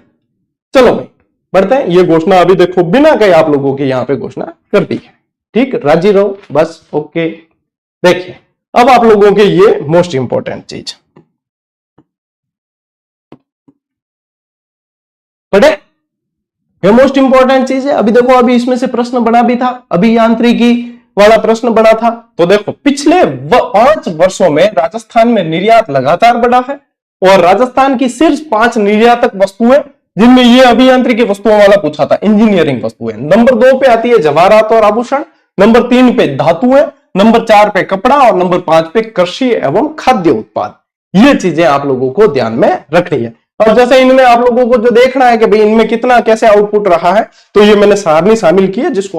Speaker 1: चलो भाई बढ़ते हैं। ये घोषणा अभी देखो बिना कहे आप लोगों की यहां पे घोषणा कर दी है। ठीक, राजी रहो बस, ओके। देखिए अब आप लोगों के ये मोस्ट इंपॉर्टेंट चीज पढ़े, ये मोस्ट इंपॉर्टेंट चीज है। अभी देखो, अभी इसमें से प्रश्न बना भी था, अभी यांत्रिकी वाला प्रश्न बना था। तो देखो पिछले 5 वर्षों में राजस्थान में निर्यात लगातार बढ़ा है और राजस्थान की सिर्फ 5 निर्यातक वस्तुएं, जिनमें ये अभियांत्रिकी वस्तुओं वाला पूछा था, इंजीनियरिंग वस्तुएं। नंबर 2 पे आती है जवाहरात और आभूषण, नंबर 3 पे धातुएं, नंबर 4 पे कपड़ा और नंबर 5 पे कृषि एवं खाद्य उत्पाद। ये चीजें आप लोगों को ध्यान में रखनी है। और जैसे इनमें आप लोगों को जो देखना है कि भाई इनमें कितना कैसे आउटपुट रहा है, तो ये मैंने सारणी शामिल की है, जिसको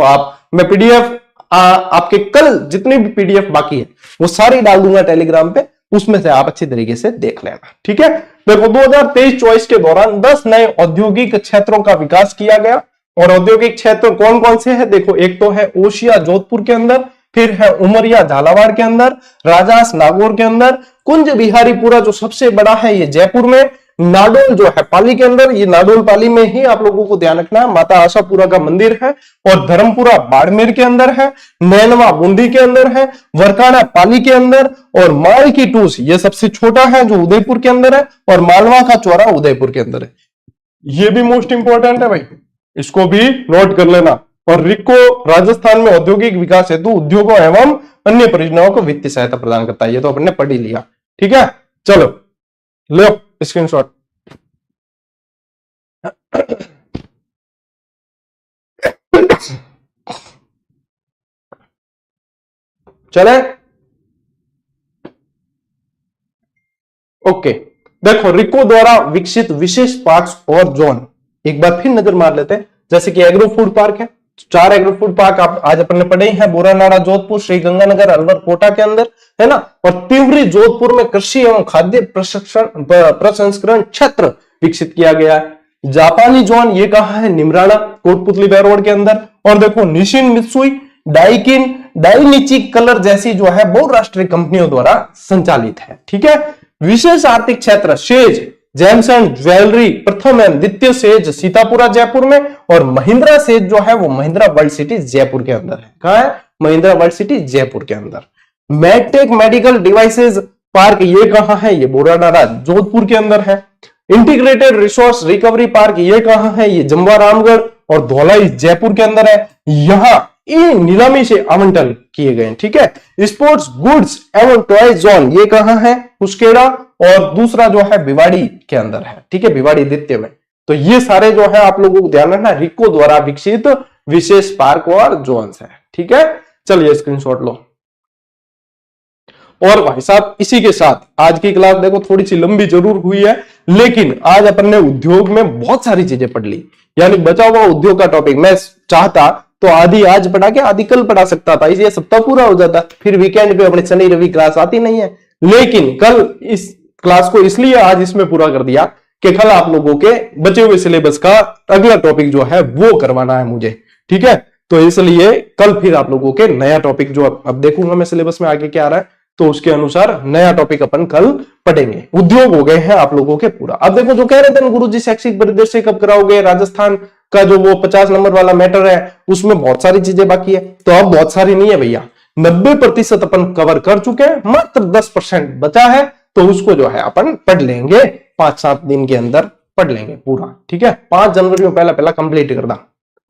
Speaker 1: मैं पीडीएफ आपके कल जितनी भी पीडीएफ बाकी है वो सारी डाल दूंगा टेलीग्राम पे, उसमें से आप अच्छी तरीके से देख लेना। ठीक है, देखो 2023-24 के दौरान 10 नए औद्योगिक क्षेत्रों का विकास किया गया। और औद्योगिक क्षेत्र कौन कौन से हैं? देखो, एक तो है ओशिया जोधपुर के अंदर, फिर है उमरिया झालावाड़ के अंदर, राजास नागौर के अंदर, कुंज बिहारीपुरा जो सबसे बड़ा है ये जयपुर में, नाडोल जो है पाली के अंदर, ये नाडोल पाली में ही आप लोगों को ध्यान रखना है, माता आशापुरा का मंदिर है, और धर्मपुरा बाड़मेर के अंदर है, नैनवा बूंदी के अंदर है, वरकाना पाली के अंदर, और माल की टूस ये सबसे छोटा है जो उदयपुर के अंदर है, और मालवा का चौरा उदयपुर के अंदर है। ये भी मोस्ट इंपॉर्टेंट है भाई, इसको भी नोट कर लेना। और रिको राजस्थान में औद्योगिक विकास हेतु उद्योगों एवं अन्य परियोजनाओं को वित्तीय सहायता प्रदान करता है। ये तो अपन ने पढ़ ही लिया। ठीक है, चलो लो स्क्रीनशॉट। चले ओके। देखो रिको द्वारा विकसित विशेष पार्क और जोन एक बार फिर नजर मार लेते हैं। जैसे कि एग्रो फूड पार्क है, 4 एग्रो फूड पार्क आप आज अपन ने पढ़े हैं, बोरानाड़ा जोधपुर, श्री गंगानगर, अलवर, कोटा के अंदर, है ना। और तिवरी जोधपुर में कृषि एवं खाद्य प्रसंस्करण क्षेत्र विकसित किया गया है। जापानी जोन ये कहा है, निमराना कोटपुतली रोड के अंदर। और देखो निशिन मित्सुई, डाइकिन, डाइनिची कलर जैसी जो है बहुराष्ट्रीय कंपनियों द्वारा संचालित है। ठीक है। विशेष आर्थिक क्षेत्र सेज, जैमसन ज्वेलरी प्रथम एवं द्वितीय सेज सीतापुरा जयपुर में, और महिंद्रा सेज जो है वो महिंद्रा वर्ल्ड सिटी जयपुर के अंदर है। कहां है? महिंद्रा वर्ल्ड सिटी जयपुर के अंदर। मेडटेक मेडिकल डिवाइसेज पार्क ये कहां है? ये बोरानाड़ा जोधपुर के अंदर है। इंटीग्रेटेड रिसोर्स रिकवरी पार्क ये कहां है? ये जम्वा रामगढ़ और धौलाई जयपुर के अंदर है। यहां ये नीलामी से आवंटन किए गए। ठीक है। स्पोर्ट्स गुड्स एवं टॉय जोन ये कहां है? कुस्केड़ा, और दूसरा जो है भिवाड़ी के अंदर है। ठीक है, भिवाड़ी द्वितीय में। तो ये सारे जो है आप लोगों को ध्यान रखना, रिको द्वारा विकसित विशेष पार्क और जोन्स है। ठीक है, चलिए स्क्रीनशॉट लो। और भाई साहब इसी के साथ आज की क्लास देखो थोड़ी सी लंबी जरूर हुई है, लेकिन आज अपन ने उद्योग में बहुत सारी चीजें पढ़ ली। यानी बचा हुआ उद्योग का टॉपिक मैं चाहता तो आधी आज पढ़ा के आधी कल पढ़ा सकता था, इसलिए सप्ताह पूरा हो जाता। फिर वीकेंड पे अपने शनि रवि क्लास आती नहीं है, लेकिन कल इस क्लास को इसलिए आज इसमें पूरा कर दिया कि कल आप लोगों के बचे हुए सिलेबस का अगला टॉपिक जो है वो करवाना है मुझे। ठीक है, तो इसलिए कल फिर आप लोगों के नया टॉपिक जो अब देखूंगा मैं सिलेबस में आगे क्या आ रहा है, तो उसके अनुसार नया टॉपिक अपन कल पढ़ेंगे। उद्योग हो गए हैं आप लोगों के पूरा। अब देखो जो कह रहे थे गुरुजी शैक्षिक परिदृश्य कब कराओगे, राजस्थान का जो वो 50 नंबर वाला मैटर है उसमें बहुत सारी चीजें बाकी है। तो अब बहुत सारी नहीं है भैया, 90% अपन कवर कर चुके हैं, मात्र 10% बचा है, तो उसको जो है अपन पढ़ लेंगे 5-7 दिन के अंदर पढ़ लेंगे पूरा। ठीक है, 5 जनवरी में पहला कंप्लीट करना।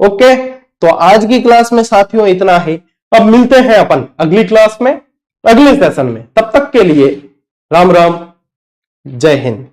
Speaker 1: ओके, तो आज की क्लास में साथियों इतना ही। अब मिलते हैं अपन अगली क्लास में, अगले सेशन में। तब तक के लिए राम राम, जय हिंद।